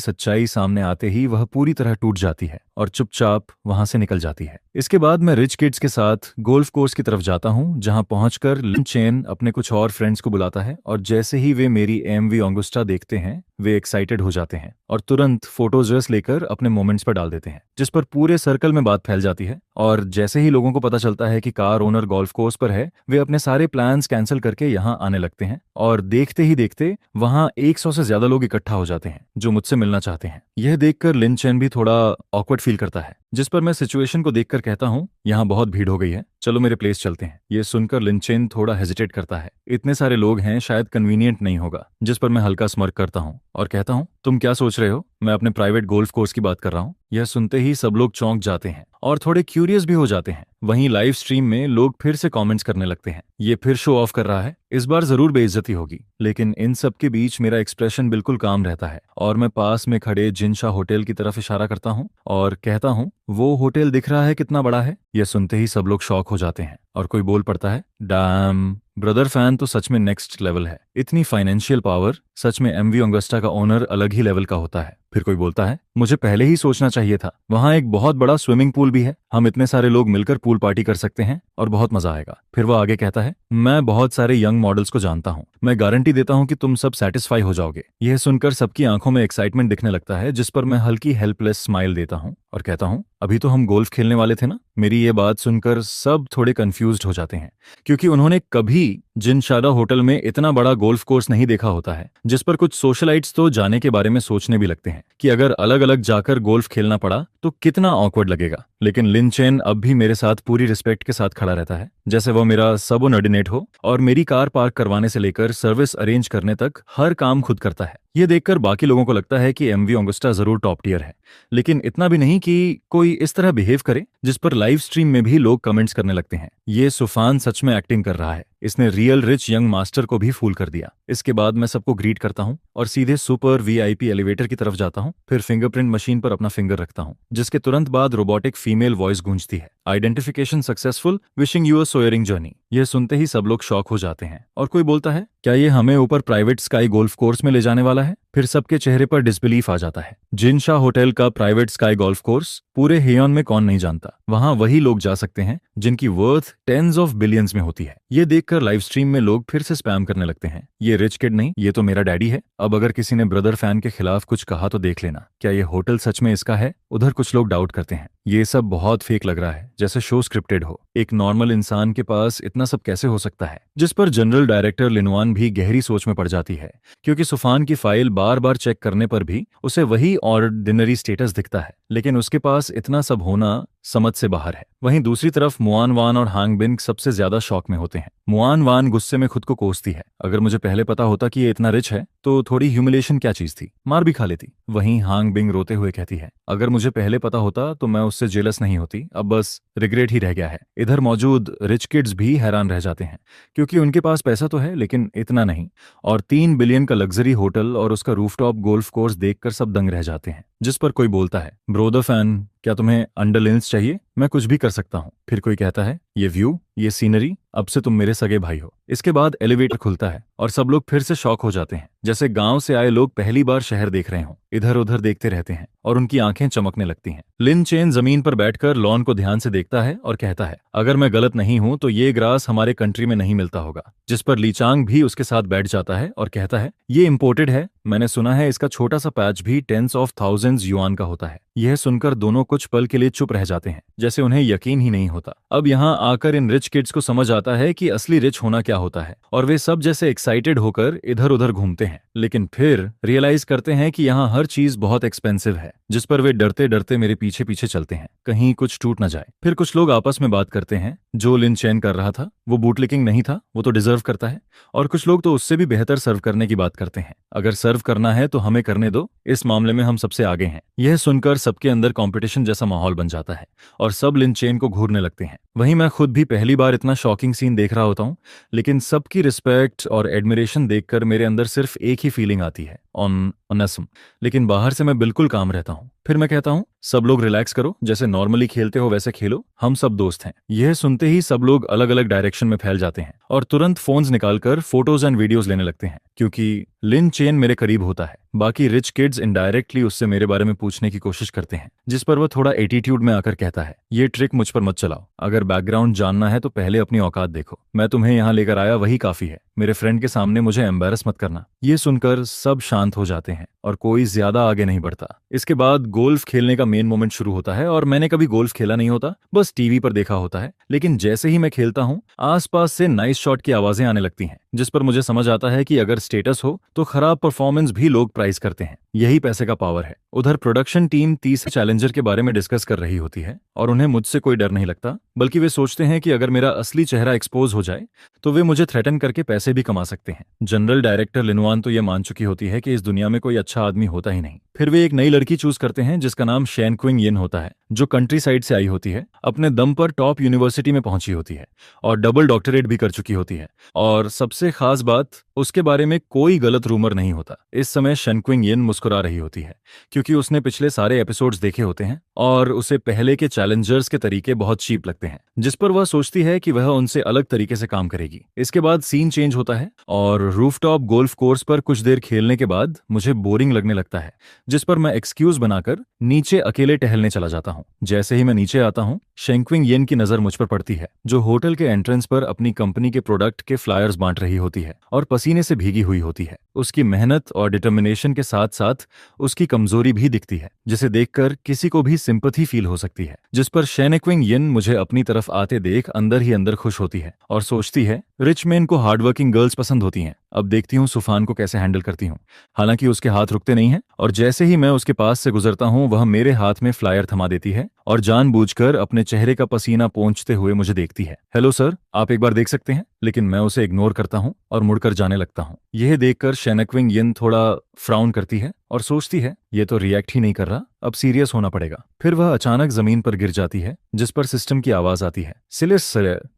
सच्चाई सामने आते ही वह पूरी तरह टूट जाती है और चुपचाप वहां से निकल जाती है। इसके बाद मैं रिच किड्स के साथ गोल्फ कोर्स की तरफ जाता हूं, जहां पहुंचकर लिन चेन अपने कुछ और फ्रेंड्स को बुलाता है और जैसे ही वे मेरी एमवी ऑगस्टा देखते हैं, वे एक्साइटेड हो जाते हैं और तुरंत फोटोज लेकर अपने मोमेंट्स पर डाल देते हैं, जिस पर पूरे सर्कल में बात फैल जाती है। और जैसे ही लोगों को पता चलता है कि कार ओनर गोल्फ कोर्स पर है, वे अपने सारे प्लान्स कैंसिल करके यहाँ आने लगते हैं और देखते ही देखते वहां 100 से ज्यादा लोग इकट्ठा हो जाते हैं जो मुझसे मिलना चाहते हैं। यह देखकर लिन चेन भी थोड़ा ऑकवर्ड फील करता है, जिस पर मैं सिचुएशन को देखकर कहता हूँ, यहाँ बहुत भीड़ हो गई है, चलो मेरे प्लेस चलते हैं। ये सुनकर लिन चेन थोड़ा हेजिटेट करता है, इतने सारे लोग हैं, शायद कन्वीनियंट नहीं होगा। जिस पर मैं हल्का स्मर्क करता हूँ और कहता हूँ, तुम क्या सोच रहे हो, मैं अपने प्राइवेट गोल्फ कोर्स की बात कर रहा हूँ। यह सुनते ही सब लोग चौंक जाते हैं और थोड़े क्यूरियस भी हो जाते हैं। वहीं लाइव स्ट्रीम में लोग फिर से कमेंट्स करने लगते हैं, ये फिर शो ऑफ कर रहा है, इस बार जरूर बेइज्जती होगी। लेकिन इन सब के बीच मेरा एक्सप्रेशन बिल्कुल काम रहता है और मैं पास में खड़े जिनशा होटल की तरफ इशारा करता हूँ और कहता हूँ, वो होटल दिख रहा है कितना बड़ा है। यह सुनते ही सब लोग शॉक हो जाते हैं और कोई बोल पड़ता है, डैम, ब्रदर फैन तो सच में नेक्स्ट लेवल है, इतनी फाइनेंशियल पावर, सच में एमवी ऑगस्टा का ओनर अलग ही लेवल का होता है। फिर कोई बोलता है, मुझे पहले ही सोचना चाहिए था, वहां एक बहुत बड़ा स्विमिंग पूल भी है, हम इतने सारे लोग मिलकर पूल पार्टी कर सकते हैं और बहुत मजा आएगा। फिर वो आगे कहता है, मैं बहुत सारे यंग मॉडल्स को जानता हूँ, मैं गारंटी देता हूँ कि तुम सब सेटिस्फाई हो जाओगे। यह सुनकर सबकी आंखों में एक्साइटमेंट दिखने लगता है, जिस पर मैं हल्की हेल्पलेस स्माइल देता हूँ और कहता हूँ, अभी तो हम गोल्फ खेलने वाले थे ना। मेरी ये बात सुनकर सब थोड़े कंफ्यूज्ड हो जाते हैं, क्योंकि उन्होंने कभी जिनशादा होटल में इतना बड़ा गोल्फ कोर्स नहीं देखा होता है, जिस पर कुछ सोशलाइट्स तो जाने के बारे में सोचने भी लगते हैं कि अगर अलग अलग जाकर गोल्फ खेलना पड़ा तो कितना ऑकवर्ड लगेगा। लेकिन लिन चेन अब भी मेरे साथ पूरी रिस्पेक्ट के साथ खड़ा रहता है, जैसे वो मेरा सबऑर्डिनेट हो और मेरी कार पार्क करवाने से लेकर सर्विस अरेंज करने तक हर काम खुद करता है। ये देखकर बाकी लोगों को लगता है कि एमवी ऑगस्टा जरूर टॉप टियर है, लेकिन इतना भी नहीं कि कोई इस तरह बिहेव करे, जिस पर लाइव स्ट्रीम में भी लोग कमेंट्स करने लगते हैं, ये सुफान सच में एक्टिंग कर रहा है, इसने रियल रिच यंग मास्टर को भी फूल कर दिया। इसके बाद मैं सबको ग्रीट करता हूँ और सीधे सुपर वीआईपी एलिवेटर की तरफ जाता हूँ। फिर फिंगरप्रिंट मशीन पर अपना फिंगर रखता हूँ, जिसके तुरंत बाद रोबोटिक फीमेल वॉइस गूंजती है, identification successful, wishing you a soaring journey. यह सुनते ही सब लोग शॉक हो जाते हैं और कोई बोलता है, क्या ये हमें ऊपर प्राइवेट स्काई गोल्फ कोर्स में ले जाने वाला है? फिर सबके चेहरे पर डिसबिलीफ आ जाता है। जिनशा होटल का प्राइवेट स्काई गोल्फ कोर्स पूरे हेयन में कौन नहीं जानता। वहां वही लोग जा सकते हैं जिनकी वर्थ टेंस ऑफ बिलियंस में होती है। ये देखकर लाइव स्ट्रीम में लोग फिर से स्पैम करने लगते हैं, ये रिच किड नहीं, ये तो मेरा डैडी है। अब अगर किसी ने ब्रदर फैन के खिलाफ कुछ कहा तो देख लेना, क्या ये होटल सच में इसका है? उधर कुछ लोग डाउट करते हैं, ये सब बहुत फेक लग रहा है, जैसे शो स्क्रिप्टेड हो। एक नॉर्मल इंसान के पास इतना सब कैसे हो सकता है? जिस पर जनरल डायरेक्टर लिनवान भी गहरी सोच में पड़ जाती है, क्योंकि सुफान की फाइल बार बार चेक करने पर भी उसे वही ऑर्डिनरी स्टेटस दिखता है, लेकिन उसके पास इतना सब होना समझ से बाहर है। वहीं दूसरी तरफ मुआन वान और हांग बिंग सबसे ज्यादा शॉक में होते हैं। मुआन वान गुस्से में खुद को कोसती है, अगर मुझे पहले पता होता कि ये इतना रिच है तो थोड़ी ह्यूमिलेशन क्या चीज थी, मार भी खा लेती। वहीं हांग बिंग रोते हुए कहती है, अगर मुझे पहले पता होता तो मैं उससे जेलस नहीं होती, अब बस रिग्रेट ही रह गया है। इधर मौजूद रिच किड्स भी हैरान रह जाते हैं, क्योंकि उनके पास पैसा तो है लेकिन इतना नहीं, और 3 बिलियन का लग्जरी होटल और उसका रूफटॉप गोल्फ कोर्स देखकर सब दंग रह जाते हैं। जिस पर कोई बोलता है, ब्रोदर फैन, क्या तुम्हें अंडरलेंस चाहिए? मैं कुछ भी कर सकता हूँ। फिर कोई कहता है, ये व्यू, ये सीनरी, अब से तुम मेरे सगे भाई हो। इसके बाद एलिवेटर खुलता है और सब लोग फिर से शॉक हो जाते हैं, जैसे गांव से आए लोग पहली बार शहर देख रहे हों। इधर उधर देखते रहते हैं और उनकी आंखें चमकने लगती हैं। लिन चेन जमीन पर बैठकर लॉन को ध्यान से देखता है और कहता है, अगर मैं गलत नहीं हूं तो ये ग्रास हमारे कंट्री में नहीं मिलता होगा। जिस पर लीचांग भी उसके साथ बैठ जाता है और कहता है, ये इम्पोर्टेड है, मैंने सुना है इसका छोटा सा पैच भी टेंस ऑफ थाउजेंड्स युआन का होता है। यह सुनकर दोनों कुछ पल के लिए चुप रह जाते हैं, जैसे उन्हें यकीन ही नहीं होता। अब यहाँ आकर इन रिच किड्स को समझ आता है कि असली रिच होना क्या होता है, और वे सब जैसे एक्साइटेड होकर इधर उधर घूमते हैं, लेकिन फिर रियलाइज करते हैं कि यहाँ हर चीज बहुत एक्सपेंसिव है। जिस पर वे डरते डरते मेरे पीछे पीछे चलते हैं, कहीं कुछ टूट न जाए। फिर कुछ लोग आपस में बात करते हैं, जो लिन चेन कर रहा था वो बूटलिकिंग नहीं था, वो तो डिजर्व करता है, और कुछ लोग तो उससे भी बेहतर सर्व करने की बात करते हैं। अगर सर्व करना है तो हमें करने दो, इस मामले में हम सबसे आगे हैं। यह सुनकर सबके अंदर कंपटीशन जैसा माहौल बन जाता है और सब लिन चेन को घूरने लगते हैं। वहीं मैं खुद भी पहली बार इतना शॉकिंग सीन देख रहा होता हूँ, लेकिन सबकी रिस्पेक्ट और एडमिरेशन देखकर मेरे अंदर सिर्फ एक ही फीलिंग आती है, ऑनेस्म। लेकिन बाहर से मैं बिल्कुल काम रहता हूँ। फिर मैं कहता हूँ, सब लोग रिलैक्स करो, जैसे नॉर्मली खेलते हो वैसे खेलो, हम सब दोस्त हैं। यह सुनते ही सब लोग अलग अलग डायरेक्शन में फैल जाते हैं और तुरंत फोन्स निकालकर फोटोज एंड वीडियोस लेने लगते हैं, क्योंकि लिन चेन मेरे करीब होता है। बाकी रिच किड्स इनडायरेक्टली उससे मेरे बारे में पूछने की कोशिश करते हैं, जिस पर वह थोड़ा एटीट्यूड में आकर कहता है, ये ट्रिक मुझ पर मत चलाओ, अगर बैकग्राउंड जानना है तो पहले अपनी औकात देखो, मैं तुम्हें यहाँ लेकर आया वही काफी है, मेरे फ्रेंड के सामने मुझे एम्बैरस मत करना। ये सुनकर सब शांत हो जाते हैं और कोई ज्यादा आगे नहीं बढ़ता। इसके बाद गोल्फ खेलने का मेन मोमेंट शुरू होता है, और मैंने कभी गोल्फ खेला नहीं होता, बस टीवी पर देखा होता है। लेकिन जैसे ही मैं खेलता हूँ, आसपास से नाइस शॉट की आवाजें आने लगती हैं, जिस पर मुझे समझ आता है कि अगर स्टेटस हो तो खराब परफॉर्मेंस भी लोग प्राइज करते हैं। यही पैसे का पावर है। उधर प्रोडक्शन टीम तीसरे चैलेंजर के बारे में डिस्कस कर रही होती है, और उन्हें मुझसे कोई डर नहीं लगता, बल्कि वे सोचते हैं कि अगर मेरा असली चेहरा एक्सपोज हो जाए तो वे मुझे थ्रेटन करके पैसे भी कमा सकते हैं। जनरल डायरेक्टर लिनवान तो यह मान चुकी होती है कि इस दुनिया में कोई अच्छा आदमी होता ही नहीं। फिर वे एक नई लड़की चूज करते हैं जिसका नाम शेन क्विंग यिन होता है, जो कंट्री साइड से आई होती है, अपने दम पर टॉप यूनिवर्सिटी में पहुंची होती है और डबल डॉक्टरेट भी कर चुकी होती है। और सबसे खास बात, उसके बारे में कोई गलत रूमर नहीं होता। इस समय शेन क्विंग यिन मुस्कुरा रही होती है, क्योंकि उसने पिछले सारे एपिसोड्स देखे होते हैं और उसे पहले के चैलेंजर्स के तरीके बहुत चीप लगते हैं, जिस पर वह सोचती है कि वह उनसे अलग तरीके से काम करेगी। इसके बाद सीन चेंज होता है और रूफटॉप गोल्फ कोर्स पर कुछ देर खेलने के बाद मुझे बोरिंग लगने लगता है, जिस पर मैं एक्सक्यूज बनाकर नीचे अकेले टहलने चला जाता हूँ। जैसे ही मैं नीचे आता हूँ, शेन क्विंग यिन की नजर मुझ पर पड़ती है, जो होटल के एंट्रेंस पर अपनी कंपनी के प्रोडक्ट के फ्लायर्स बांट रही होती है और पसीने से भीगी हुई होती है। उसकी मेहनत और डिटर्मिनेशन के साथ साथ उसकी कमजोरी भी दिखती है, जिसे देखकर किसी को भी सिंपैथी फील हो सकती है। जिस पर शेन क्विंग यिन मुझे अपनी तरफ आते देख अंदर ही अंदर खुश होती है और सोचती है, रिच मैन को हार्डवर्किंग गर्ल्स पसंद होती हैं। अब देखती हूँ सुफान को कैसे हैंडल करती हूँ। हालांकि उसके हाथ रुकते नहीं हैं, और जैसे ही मैं उसके पास से गुजरता हूँ, वह मेरे हाथ में फ्लायर थमा देती है और जानबूझकर अपने चेहरे का पसीना पोंछते हुए मुझे देखती है। हेलो सर, आप एक बार देख सकते हैं। लेकिन मैं उसे इग्नोर करता हूँ और मुड़कर जाने लगता हूँ। यह देखकर शेन क्विंग यिन थोड़ा फ्राउन करती है और सोचती है, ये तो रिएक्ट ही नहीं कर रहा, अब सीरियस होना पड़ेगा। फिर वह अचानक जमीन पर गिर जाती है, जिस पर सिस्टम की आवाज आती है,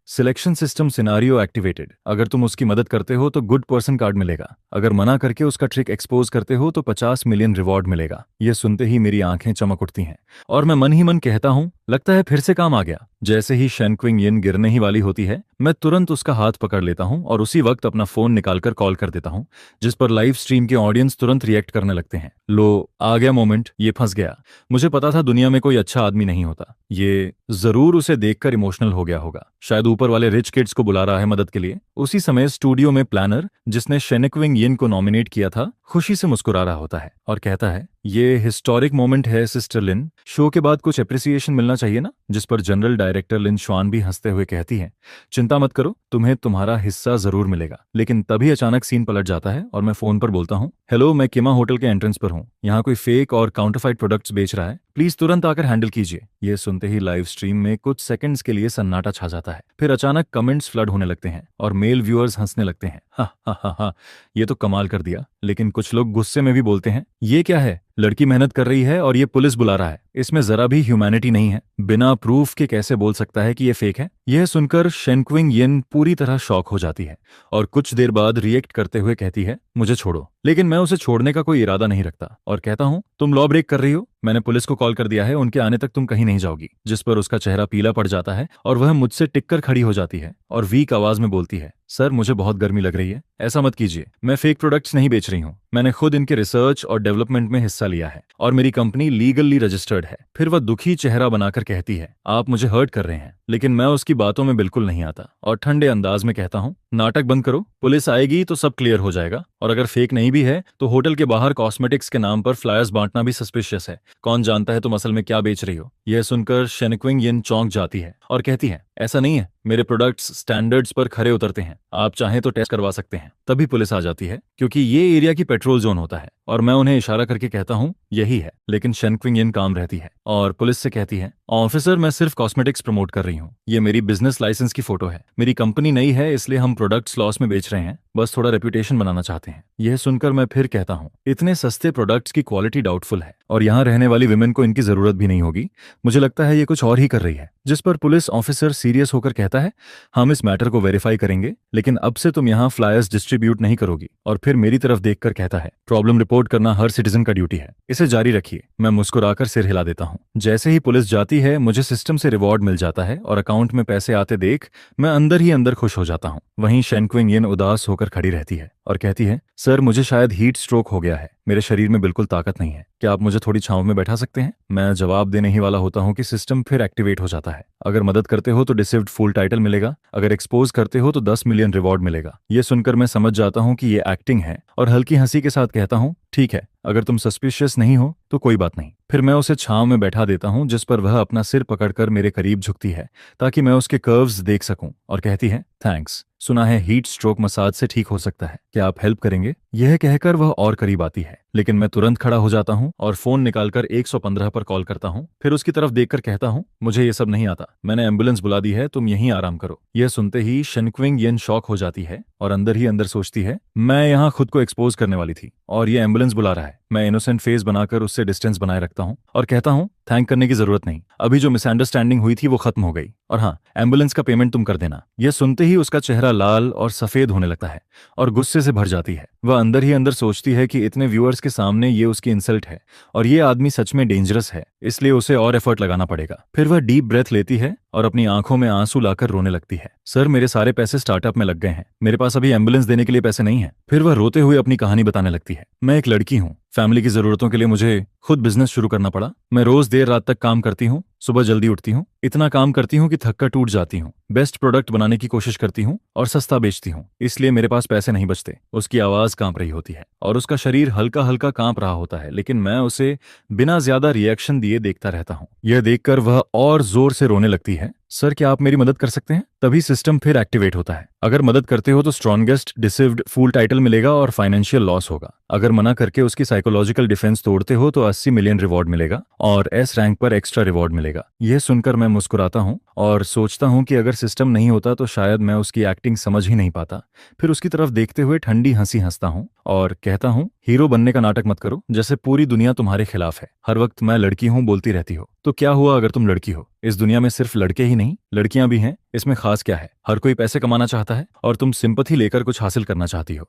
सिलेक्शन सिस्टम सिनारियो एक्टिवेटेड। अगर तुम उसकी मदद करते हो तो गुड पर्सन कार्ड मिलेगा, अगर मना करके उसका ट्रिक एक्सपोज करते हो तो 50 मिलियन रिवॉर्ड मिलेगा। यह सुनते ही मेरी आंखें चमक उठती हैं और मैं मन ही मन कहता हूँ, लगता है फिर से काम आ गया। जैसे ही शेन क्विंग यिन गिरने ही वाली होती है, मैं तुरंत उसका हाथ पकड़ लेता हूँ और उसी वक्त अपना फोन निकालकर कॉल कर देता हूँ, जिस पर लाइव स्ट्रीम के ऑडियंस तुरंत रिएक्ट करने लगते हैं। लो, आ गया मोमेंट, ये फंस गया। मुझे पता था दुनिया में कोई अच्छा आदमी नहीं होता। ये जरूर उसे देखकर इमोशनल हो गया होगा। शायद ऊपर वाले रिच किड्स को बुला रहा है मदद के लिए। उसी समय स्टूडियो में प्लानर, जिसने शेनेक्विंग यिन को नॉमिनेट किया था, खुशी से मुस्कुरा रहा होता है और कहता है, ये हिस्टोरिक मोमेंट है सिस्टर लिन, शो के बाद कुछ एप्रिसिएशन मिलना चाहिए ना। जिस पर जनरल डायरेक्टर लिन श्वान भी हंसते हुए कहती है, चिंता मत करो, तुम्हें तुम्हारा हिस्सा जरूर मिलेगा। लेकिन तभी अचानक सीन पलट जाता है और मैं फोन पर बोलता हूँ, हेलो, मैं किमा होटल के एंट्रेंस पर हूँ। यहाँ कोई फेक और काउंटरफाइट प्रोडक्ट्स बेच रहा है, प्लीज तुरंत आकर हैंडल कीजिए। ये सुनते ही लाइव स्ट्रीम में कुछ सेकंड्स के लिए सन्नाटा छा जाता है। फिर अचानक कमेंट्स फ्लड होने लगते हैं और मेल व्यूअर्स हंसने लगते हैं। हा हा हा हा, ये तो कमाल कर दिया। लेकिन कुछ लोग गुस्से में भी बोलते हैं, ये क्या है, लड़की मेहनत कर रही है और ये पुलिस बुला रहा है, इसमें जरा भी ह्यूमैनिटी नहीं है। बिना प्रूफ के कैसे बोल सकता है कि ये फेक है। यह सुनकर शेनक्विंग यिन पूरी तरह शॉक हो जाती है और कुछ देर बाद रिएक्ट करते हुए कहती है, मुझे छोड़ो। लेकिन मैं उसे छोड़ने का कोई इरादा नहीं रखता और कहता हूँ, तुम लॉ ब्रेक कर रही हो, मैंने पुलिस को कॉल कर दिया है, उनके आने तक तुम कहीं नहीं जाओगी। जिस पर उसका चेहरा पीला पड़ जाता है और वह मुझसे टिककर खड़ी हो जाती है और वीक आवाज में बोलती है, सर मुझे बहुत गर्मी लग रही है, ऐसा मत कीजिए, मैं फेक प्रोडक्ट्स नहीं बेच रही हूँ, मैंने खुद इनके रिसर्च और डेवलपमेंट में हिस्सा लिया है और मेरी कंपनी लीगली रजिस्टर्ड है। फिर वह दुखी चेहरा बनाकर कहती है, आप मुझे हर्ट कर रहे हैं। लेकिन मैं उसकी बातों में बिल्कुल नहीं आता और ठंडे अंदाज में कहता हूँ, नाटक बंद करो, पुलिस आएगी तो सब क्लियर हो जाएगा। और अगर फेक नहीं भी है तो होटल के बाहर कॉस्मेटिक्स के नाम पर फ्लायर्स बांटना भी सस्पिशियस है। कौन जानता है तुम असल में क्या बेच रही हो। यह सुनकर शेनक्विंग यिन चौंक जाती है और कहती है, ऐसा नहीं है, मेरे प्रोडक्ट्स स्टैंडर्ड्स पर खरे उतरते हैं, आप चाहें तो टेस्ट करवा सकते हैं। तभी पुलिस आ जाती है क्योंकि ये एरिया की पेट्रोल जोन होता है और मैं उन्हें इशारा करके कहता हूँ यही है। लेकिन शेनक्विंग यिन काम रहती है और पुलिस से कहती है, ऑफिसर मैं सिर्फ कॉस्मेटिक्स प्रमोट कर रही हूँ, ये मेरी बिजनेस लाइसेंस की फोटो है, मेरी कंपनी नई है इसलिए हम प्रोडक्ट्स लॉस में बेच रहे हैं, बस थोड़ा रेपुटेशन बनाना चाहते हैं। यह सुनकर मैं फिर कहता हूँ, इतने सस्ते प्रोडक्ट्स की क्वालिटी डाउटफुल है और यहाँ रहने वाली विमेन को इनकी जरूरत भी नहीं होगी, मुझे लगता है ये कुछ और ही कर रही है। जिस पर पुलिस ऑफिसर सीरियस होकर कहता है, हम इस मैटर को वेरीफाई करेंगे, लेकिन अब से तुम यहाँ फ्लायर्स डिस्ट्रीब्यूट नहीं करोगी। और फिर मेरी तरफ देखकर कहता है, प्रॉब्लम रिपोर्ट करना हर सिटीजन का ड्यूटी है, इसे जारी रखिए। मैं मुस्कुराकर सिर हिला देता हूँ। जैसे ही पुलिस जाती है मुझे सिस्टम से रिवॉर्ड मिल जाता है और अकाउंट में पैसे आते देख मैं अंदर ही अंदर खुश हो जाता हूँ। वहीं शेनक्विंग यिन उदास होकर खड़ी रहती है और कहती है, सर मुझे शायद हीट स्ट्रोक हो गया है, मेरे शरीर में बिल्कुल ताकत नहीं है, क्या आप मुझे थोड़ी छांव में बैठा सकते हैं। मैं जवाब देने ही वाला होता हूँ कि सिस्टम फिर एक्टिवेट हो जाता है। अगर मदद करते हो तो डिसिव्ड फुल टाइटल मिलेगा, अगर एक्सपोज करते हो तो 10 मिलियन रिवॉर्ड मिलेगा। ये सुनकर मैं समझ जाता हूँ कि ये एक्टिंग है और हल्की हंसी के साथ कहता हूँ, ठीक है, अगर तुम सस्पिशियस नहीं हो तो कोई बात नहीं। फिर मैं उसे छांव में बैठा देता हूँ जिस पर वह अपना सिर पकड़कर मेरे करीब झुकती है ताकि मैं उसके कर्व्स देख सकूं और कहती है, थैंक्स, सुना है हीट स्ट्रोक मसाज से ठीक हो सकता है, क्या आप हेल्प करेंगे। यह कहकर वह और करीब आती है लेकिन मैं तुरंत खड़ा हो जाता हूँ और फोन निकालकर 115 पर कॉल करता हूँ। फिर उसकी तरफ देखकर कहता हूँ, मुझे ये सब नहीं आता, मैंने एम्बुलेंस बुला दी है, तुम यहीं आराम करो। यह सुनते ही शेनक्विंग यिन शॉक हो जाती है और अंदर ही अंदर सोचती है, मैं यहाँ खुद को एक्सपोज करने वाली थी और ये एम्बुलेंस बुला रहा है। मैं इनोसेंट फेस बनाकर उससे डिस्टेंस बनाए रखता हूँ और कहता हूँ, थैंक करने की जरूरत नहीं, अभी जो मिसअंडरस्टैंडिंग हुई थी वो खत्म हो गई, और हाँ, एम्बुलेंस का पेमेंट तुम कर देना। यह सुनते ही उसका चेहरा लाल और सफेद होने लगता है और गुस्से से भर जाती है। वह अंदर ही अंदर सोचती है कि इतने व्यूअर्स के सामने ये उसकी इंसल्ट है और ये आदमी सच में डेंजरस है, इसलिए उसे और एफर्ट लगाना पड़ेगा। फिर वह डीप ब्रेथ लेती है और अपनी आंखों में आंसू लाकर रोने लगती है। सर मेरे सारे पैसे स्टार्टअप में लग गए हैं, मेरे पास अभी एम्बुलेंस देने के लिए पैसे नहीं है। फिर वह रोते हुए अपनी कहानी बताने लगती है, मैं एक लड़की हूँ, फैमिली की जरूरतों के लिए मुझे खुद बिजनेस शुरू करना पड़ा। मैं रोज देर रात तक काम करती हूँ, सुबह जल्दी उठती हूँ, इतना काम करती हूँ कि थक कर टूट जाती हूँ, बेस्ट प्रोडक्ट बनाने की कोशिश करती हूँ और सस्ता बेचती हूँ, इसलिए मेरे पास पैसे नहीं बचते। उसकी आवाज कांप रही होती है और उसका शरीर हल्का हल्का कांप रहा होता है, लेकिन मैं उसे बिना ज्यादा रिएक्शन दिए देखता रहता हूँ। यह देखकर वह और जोर से रोने लगती है, सर क्या आप मेरी मदद कर सकते हैं। तभी सिस्टम फिर एक्टिवेट होता है। अगर मदद करते हो तो स्ट्रॉन्गेस्ट डिसिव्ड फुल टाइटल मिलेगा और फाइनेंशियल लॉस होगा। अगर मना करके उसकी साइकोलॉजिकल डिफेंस तोड़ते हो तो 80 मिलियन रिवॉर्ड मिलेगा और एस रैंक पर एक्स्ट्रा रिवॉर्ड मिलेगा। यह सुनकर मैं मुस्कुराता हूँ और सोचता हूँ कि अगर सिस्टम नहीं होता तो शायद मैं उसकी एक्टिंग समझ ही नहीं पाता। फिर उसकी तरफ देखते हुए ठंडी हंसी हंसता हूँ और कहता हूँ, हीरो बनने का नाटक मत करो, जैसे पूरी दुनिया तुम्हारे खिलाफ है। हर वक्त मैं लड़की हूँ बोलती रहती हो, तो क्या हुआ अगर तुम लड़की हो। इस दुनिया में सिर्फ लड़के ही नहीं, लड़कियां भी हैं, इसमें खास क्या है। हर कोई पैसे कमाना चाहता है और तुम सिंपैथी लेकर कुछ हासिल करना चाहती हो।